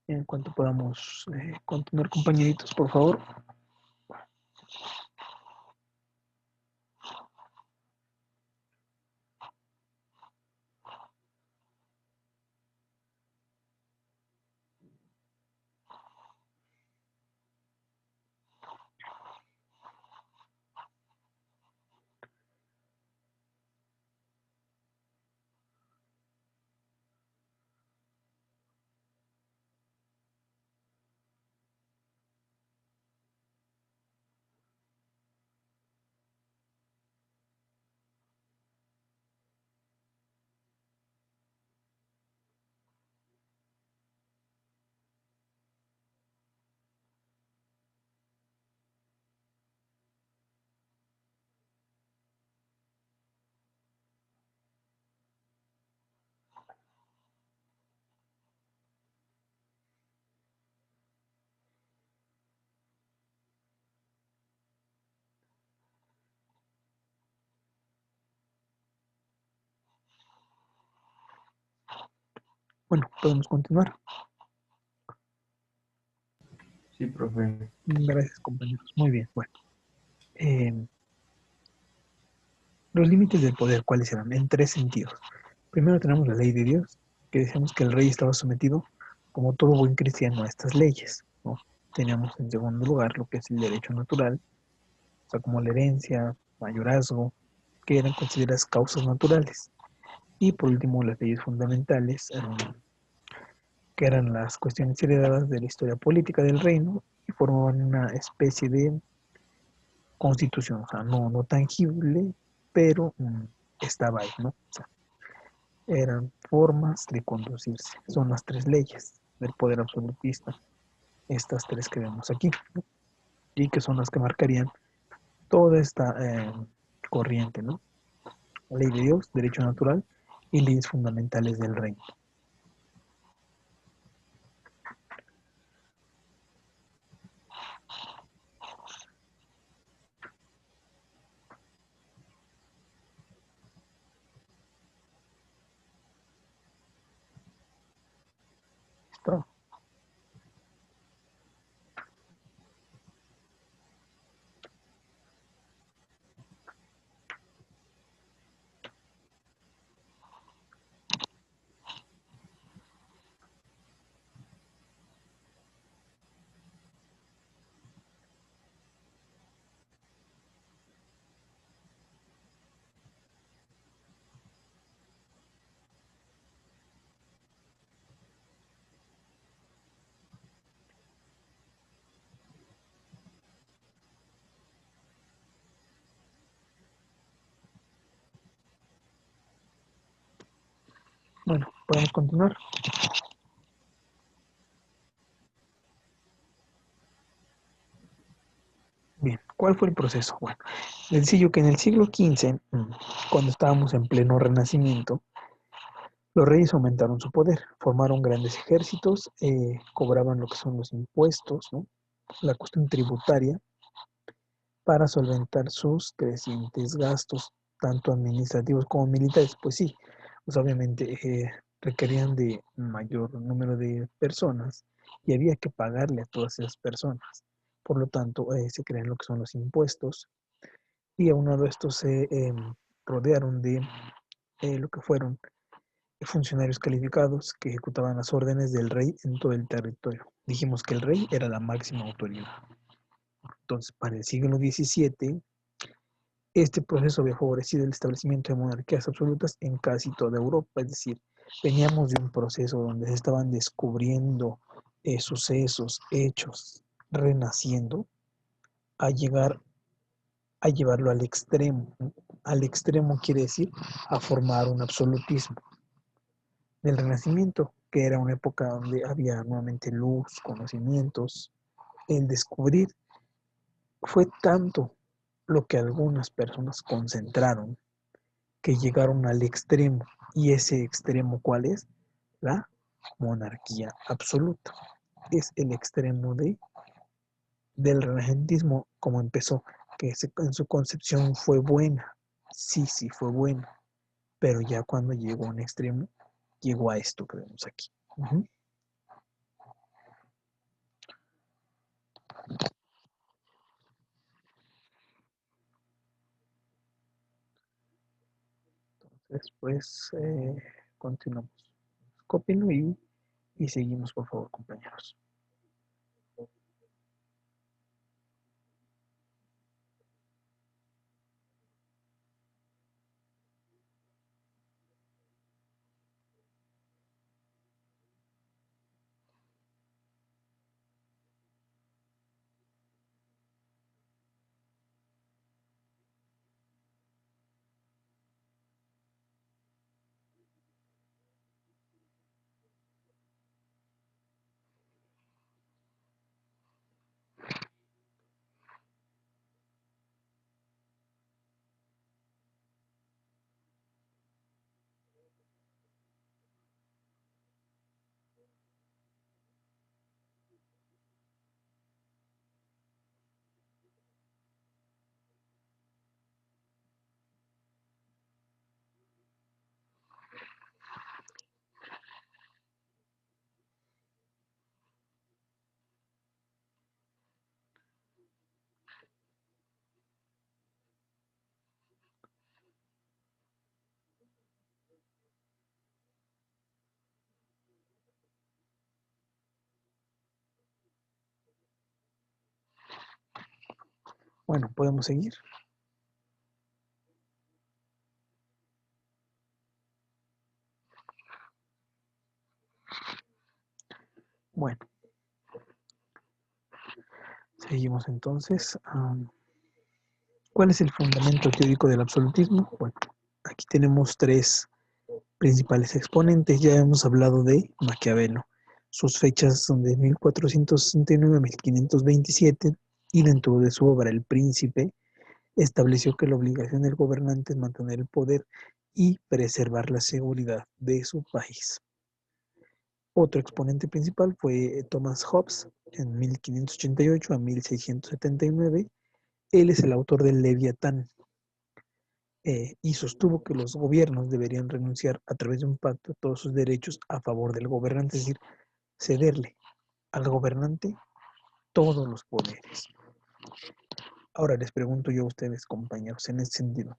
en cuanto podamos continuar, compañeritos, por favor. Bueno, podemos continuar. Sí, profe. Gracias, compañeros. Muy bien, bueno. Los límites del poder, ¿cuáles eran? En tres sentidos. Primero tenemos la ley de Dios, que decíamos que el rey estaba sometido, como todo buen cristiano, a estas leyes, ¿no? Teníamos en segundo lugar lo que es el derecho natural, o sea, como la herencia, mayorazgo, que eran consideradas causas naturales. Y por último, las leyes fundamentales, que eran las cuestiones heredadas de la historia política del reino y formaban una especie de constitución, o sea, no tangible, pero estaba ahí, ¿no? O sea, eran formas de conducirse. Son las tres leyes del poder absolutista, estas tres que vemos aquí, ¿no? Y que son las que marcarían toda esta corriente, ¿no? Ley de Dios, derecho natural y leyes fundamentales del reino. ¿Listo? Bueno, podemos continuar. Bien, ¿cuál fue el proceso? Bueno, sencillo que en el siglo XV, cuando estábamos en pleno renacimiento, los reyes aumentaron su poder, formaron grandes ejércitos, cobraban lo que son los impuestos, ¿no? La cuestión tributaria, para solventar sus crecientes gastos, tanto administrativos como militares. Pues sí, pues obviamente requerían de mayor número de personas y había que pagarle a todas esas personas. Por lo tanto, se crean lo que son los impuestos y aunado a esto se rodearon de lo que fueron funcionarios calificados que ejecutaban las órdenes del rey en todo el territorio. Dijimos que el rey era la máxima autoridad. Entonces, para el siglo XVII, este proceso había favorecido el establecimiento de monarquías absolutas en casi toda Europa, es decir, veníamos de un proceso donde se estaban descubriendo sucesos, hechos, renaciendo, a llegar a llevarlo al extremo. ¿No? Al extremo quiere decir a formar un absolutismo. Del Renacimiento, que era una época donde había nuevamente luz, conocimientos, el descubrir fue tanto lo que algunas personas concentraron que llegaron al extremo. ¿Y ese extremo cuál es? La monarquía absoluta. Es el extremo del renacentismo como empezó, que en su concepción fue buena. Sí, sí, fue buena. Pero ya cuando llegó a un extremo, llegó a esto que vemos aquí. Después continuamos. Cópienlo y seguimos, por favor, compañeros. Bueno, podemos seguir. Bueno, seguimos entonces. ¿Cuál es el fundamento teórico del absolutismo? Bueno, aquí tenemos tres principales exponentes. Ya hemos hablado de Maquiavelo. Sus fechas son de 1469 a 1527 y dentro de su obra El Príncipe estableció que la obligación del gobernante es mantener el poder y preservar la seguridad de su país. Otro exponente principal fue Thomas Hobbes en 1588 a 1679. Él es el autor del Leviatán y sostuvo que los gobiernos deberían renunciar a través de un pacto a todos sus derechos a favor del gobernante, es decir, cederle al gobernante todos los poderes. Ahora les pregunto yo a ustedes, compañeros, en ese sentido,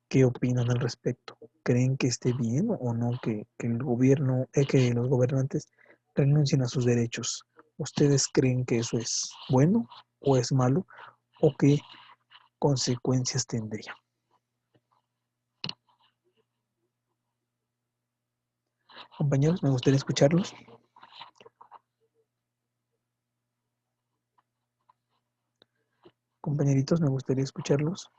¿qué opinan al respecto? ¿Creen que esté bien o no que el gobierno, que los gobernantes renuncien a sus derechos? ¿Ustedes creen que eso es bueno o es malo o qué consecuencias tendría? Compañeros, me gustaría escucharlos. Compañeritos, me gustaría escucharlos.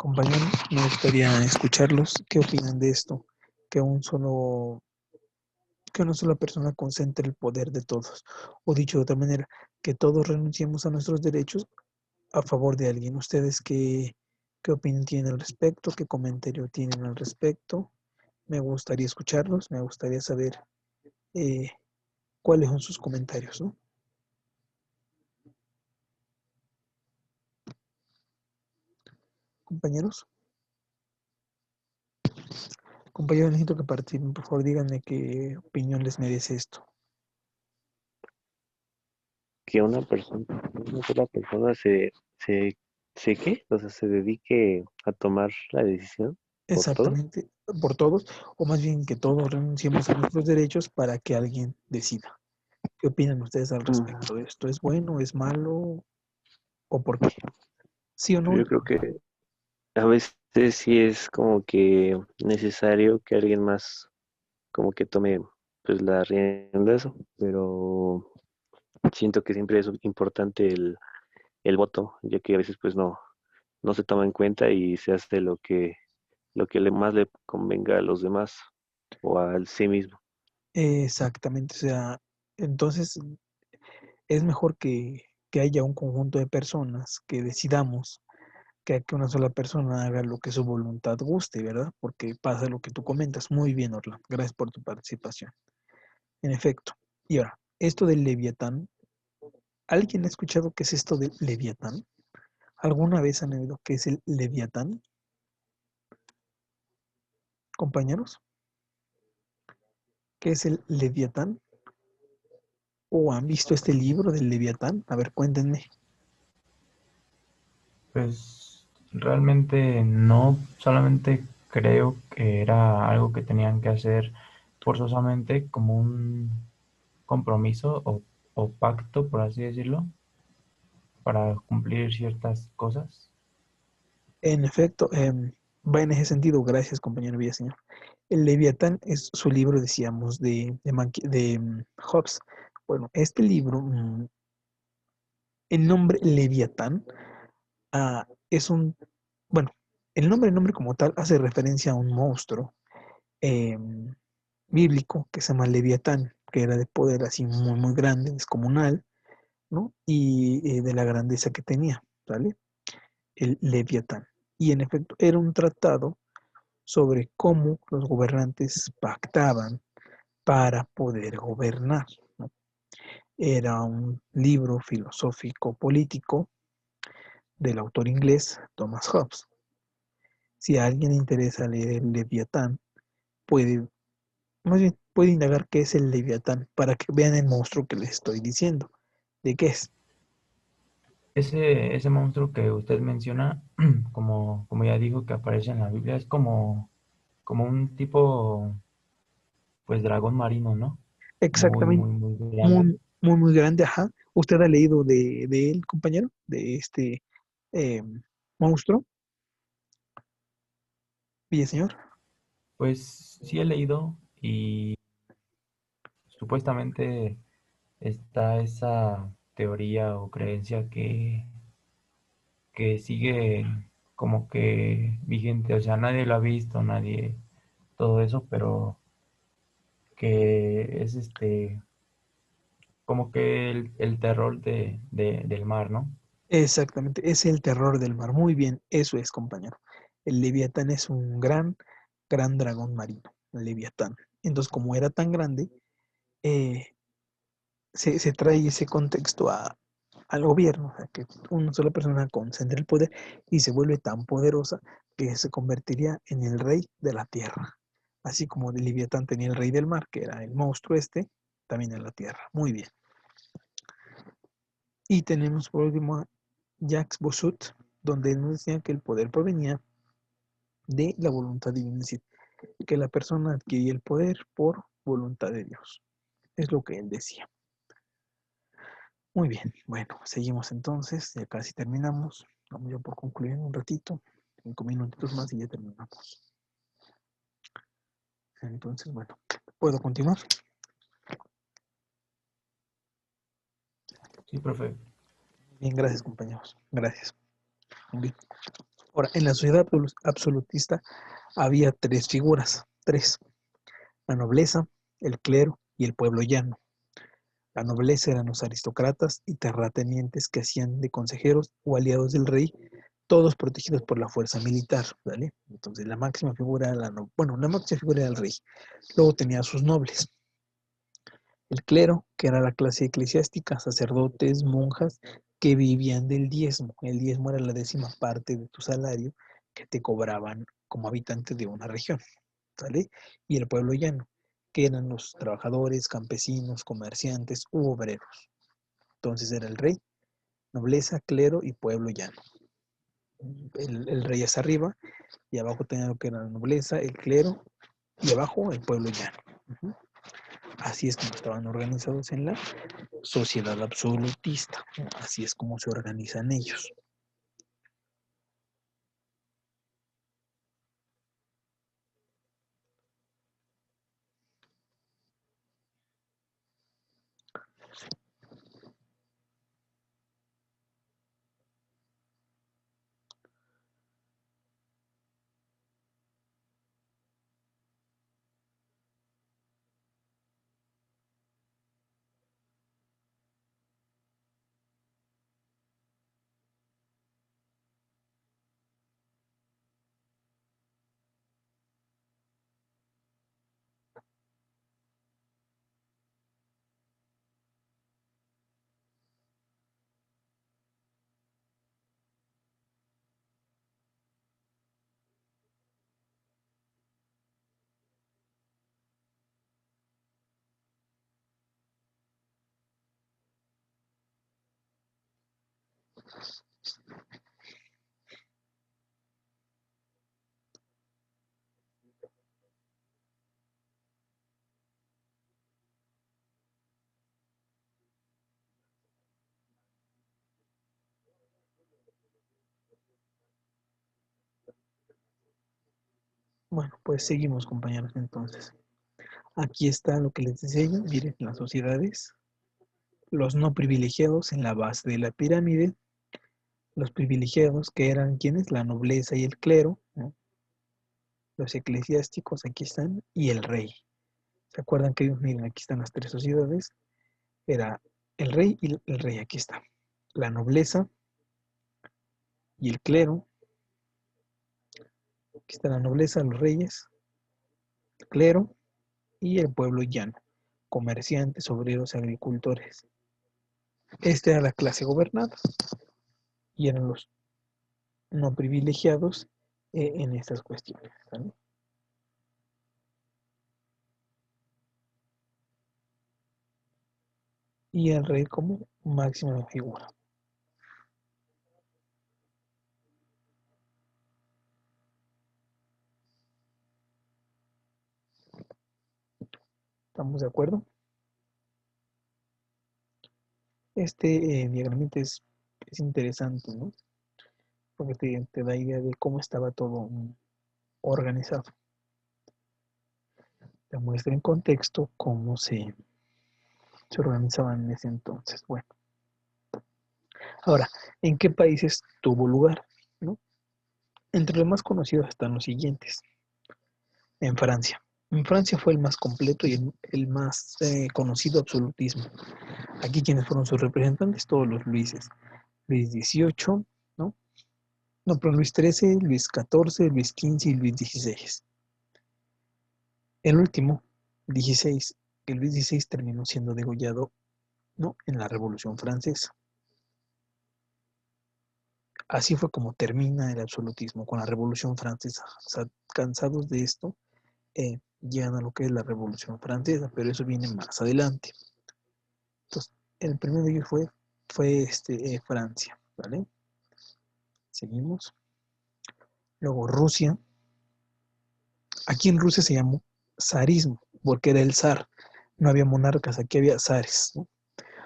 Compañeros, me gustaría escucharlos. ¿Qué opinan de esto? Que que una sola persona concentre el poder de todos. O dicho de otra manera, que todos renunciemos a nuestros derechos a favor de alguien. ¿Ustedes qué opinión tienen al respecto? ¿Qué comentario tienen al respecto? Me gustaría escucharlos, me gustaría saber eh, cuáles son sus comentarios, ¿no? Compañeros. Compañeros, necesito que participen. Por favor, díganme qué opinión les merece esto. Que una sola persona se ¿qué? O sea, se dedique a tomar la decisión por todo. Exactamente, por todos, o más bien que todos renunciemos a nuestros derechos para que alguien decida. ¿Qué opinan ustedes al respecto de esto? ¿Es bueno, es malo o por qué? ¿Sí o no? Yo creo que a veces sí es como que necesario que alguien más como que tome pues la rienda de eso, pero siento que siempre es importante el voto, ya que a veces pues no se toma en cuenta y se hace lo que más le convenga a los demás o al sí mismo. Exactamente, o sea, entonces es mejor que haya un conjunto de personas que decidamos que una sola persona haga lo que su voluntad guste, ¿verdad? Porque pasa lo que tú comentas. Muy bien, Orlando. Gracias por tu participación. En efecto. Y ahora, esto del Leviatán, ¿alguien ha escuchado qué es esto del Leviatán? ¿Alguna vez han oído qué es el Leviatán, compañeros? ¿Qué es el Leviatán? ¿O han visto este libro del Leviatán? A ver, cuéntenme. Pues realmente no, solamente creo que era algo que tenían que hacer forzosamente como un compromiso o pacto, por así decirlo, para cumplir ciertas cosas. En efecto, va en ese sentido. Gracias, compañero Villaseñor. El Leviatán es su libro, decíamos, de Hobbes. Bueno, este libro, el nombre Leviatán, es bueno, el nombre como tal hace referencia a un monstruo em, bíblico que se llama Leviatán, que era de poder así muy, muy grande, descomunal, ¿no? Y de la grandeza que tenía, ¿vale? El Leviatán. Y en efecto, era un tratado sobre cómo los gobernantes pactaban para poder gobernar, ¿no? Era un libro filosófico político del autor inglés Thomas Hobbes. Si a alguien le interesa leer el Leviatán, puede, más bien, puede indagar qué es el Leviatán para que vean el monstruo que les estoy diciendo. ¿De qué es? ese monstruo que usted menciona, como ya dijo que aparece en la Biblia, es como un tipo, pues dragón marino, ¿no? Muy, Exactamente, muy, muy grande. muy, muy, muy grande, ajá. ¿Usted ha leído de él, compañero? De este eh, monstruo, Villaseñor. Pues sí he leído y supuestamente está esa teoría o creencia que sigue como que vigente. O sea, nadie lo ha visto, nadie, todo eso, pero que es como que el terror del mar, ¿no? Exactamente, es el terror del mar. Muy bien, eso es, compañero. El Leviatán es un gran, gran dragón marino, el Leviatán. Entonces, como era tan grande, eh, se trae ese contexto al gobierno, o sea, que una sola persona concentra el poder y se vuelve tan poderosa que se convertiría en el rey de la tierra. Así como el Leviatán tenía el rey del mar, que era el monstruo este, también en la tierra. Muy bien. Y tenemos por último a Jacques Bossut, donde él nos decía que el poder provenía de la voluntad divina, es decir, que la persona adquiría el poder por voluntad de Dios. Es lo que él decía. Muy bien, bueno, seguimos entonces, ya casi terminamos. Vamos ya por concluir en un ratito, 5 minutitos más y ya terminamos. Entonces, bueno, ¿puedo continuar? Sí, profe. Bien, gracias compañeros, gracias. Bien. Ahora, en la sociedad absolutista había tres figuras, tres: la nobleza, el clero y el pueblo llano. La nobleza eran los aristócratas y terratenientes que hacían de consejeros o aliados del rey, todos protegidos por la fuerza militar, ¿vale? Entonces la máxima figura era la máxima figura era el rey. Luego tenía a sus nobles, el clero, que era la clase eclesiástica, sacerdotes, monjas, que vivían del diezmo. El diezmo era la 10ª parte de tu salario que te cobraban como habitante de una región, ¿vale? Y el pueblo llano, que eran los trabajadores, campesinos, comerciantes u obreros. Entonces era el rey, nobleza, clero y pueblo llano. El rey es arriba y abajo tenía lo que era la nobleza, el clero y abajo el pueblo llano. Uh-huh. Así es como estaban organizados en la sociedad absolutista. Así es como se organizan ellos. Bueno, pues seguimos, compañeros, entonces. Aquí está lo que les decía yo. Miren, las sociedades, los no privilegiados en la base de la pirámide, los privilegiados que eran quienes, la nobleza y el clero, ¿no? Los eclesiásticos aquí están y el rey. ¿Se acuerdan que miren, aquí están las tres sociedades? Era el rey y el rey, aquí está. La nobleza y el clero, aquí está la nobleza, los reyes, el clero y el pueblo llano, comerciantes, obreros, agricultores. Esta era la clase gobernada y eran los no privilegiados en estas cuestiones, ¿vale? Y el rey como máxima figura. ¿Estamos de acuerdo? Este diagramita es interesante, ¿no? Porque te da idea de cómo estaba todo organizado. Te muestra en contexto cómo se organizaban en ese entonces. Bueno, ahora, ¿en qué países tuvo lugar? ¿No? Entre los más conocidos están los siguientes. En Francia. En Francia fue el más completo y el más conocido absolutismo. Aquí, ¿quiénes fueron sus representantes? Todos los Luises. Luis XVIII, ¿no? No, pero Luis XIII, Luis XIV, Luis XV y Luis XVI. El último, XVI, el Luis XVI terminó siendo degollado, ¿no? En la Revolución Francesa. Así fue como termina el absolutismo con la Revolución Francesa. O sea, cansados de esto, llegan a lo que es la Revolución Francesa, pero eso viene más adelante. Entonces, el primero de ellos fue Francia, ¿vale? Seguimos. Luego Rusia. Aquí en Rusia se llamó zarismo, porque era el zar. No había monarcas, aquí había zares, ¿no?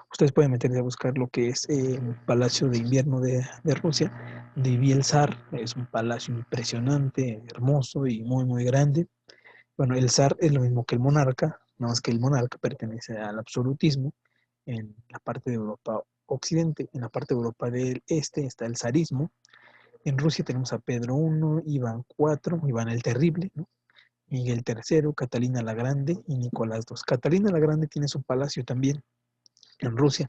Ustedes pueden meterse a buscar lo que es el Palacio de Invierno de Rusia, de vivía el zar. Es un palacio impresionante, hermoso y muy, muy grande. Bueno, el zar es lo mismo que el monarca, nada más que el monarca pertenece al absolutismo en la parte de Europa Occidente. En la parte de Europa del Este está el zarismo. En Rusia tenemos a Pedro I, Iván IV, Iván el Terrible, ¿no? Miguel III, Catalina la Grande y Nicolás II. Catalina la Grande tiene su palacio también en Rusia,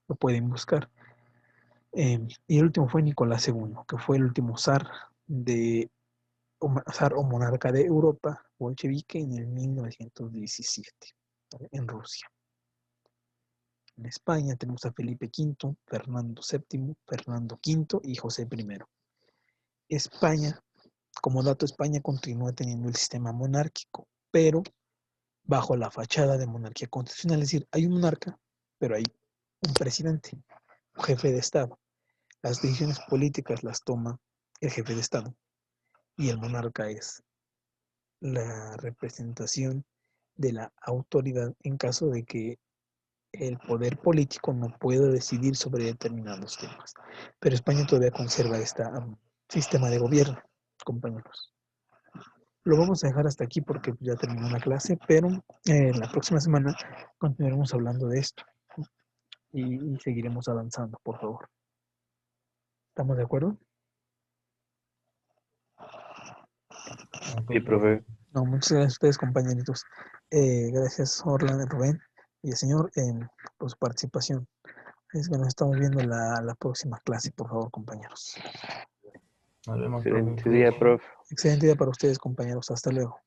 lo pueden buscar. Y el último fue Nicolás II, que fue el último zar o monarca de Europa bolchevique en el 1917, ¿vale? En Rusia. En España tenemos a Felipe V, Fernando VII, Fernando V y José I. España, como dato, España continúa teniendo el sistema monárquico, pero bajo la fachada de monarquía constitucional. Es decir, hay un monarca, pero hay un presidente, un jefe de Estado. Las decisiones políticas las toma el jefe de Estado y el monarca es la representación de la autoridad en caso de que el poder político no pueda decidir sobre determinados temas. Pero España todavía conserva este sistema de gobierno, compañeros. Lo vamos a dejar hasta aquí porque ya terminó la clase, pero la próxima semana continuaremos hablando de esto y seguiremos avanzando, por favor. ¿Estamos de acuerdo? Ok, Sí, profe. No, muchas gracias a ustedes, compañeritos. Gracias, Orlando, Rubén y el señor, por su participación. Es que nos estamos viendo la próxima clase, por favor, compañeros. Nos vemos, profe. Excelente día, profe. Excelente día para ustedes, compañeros. Hasta luego.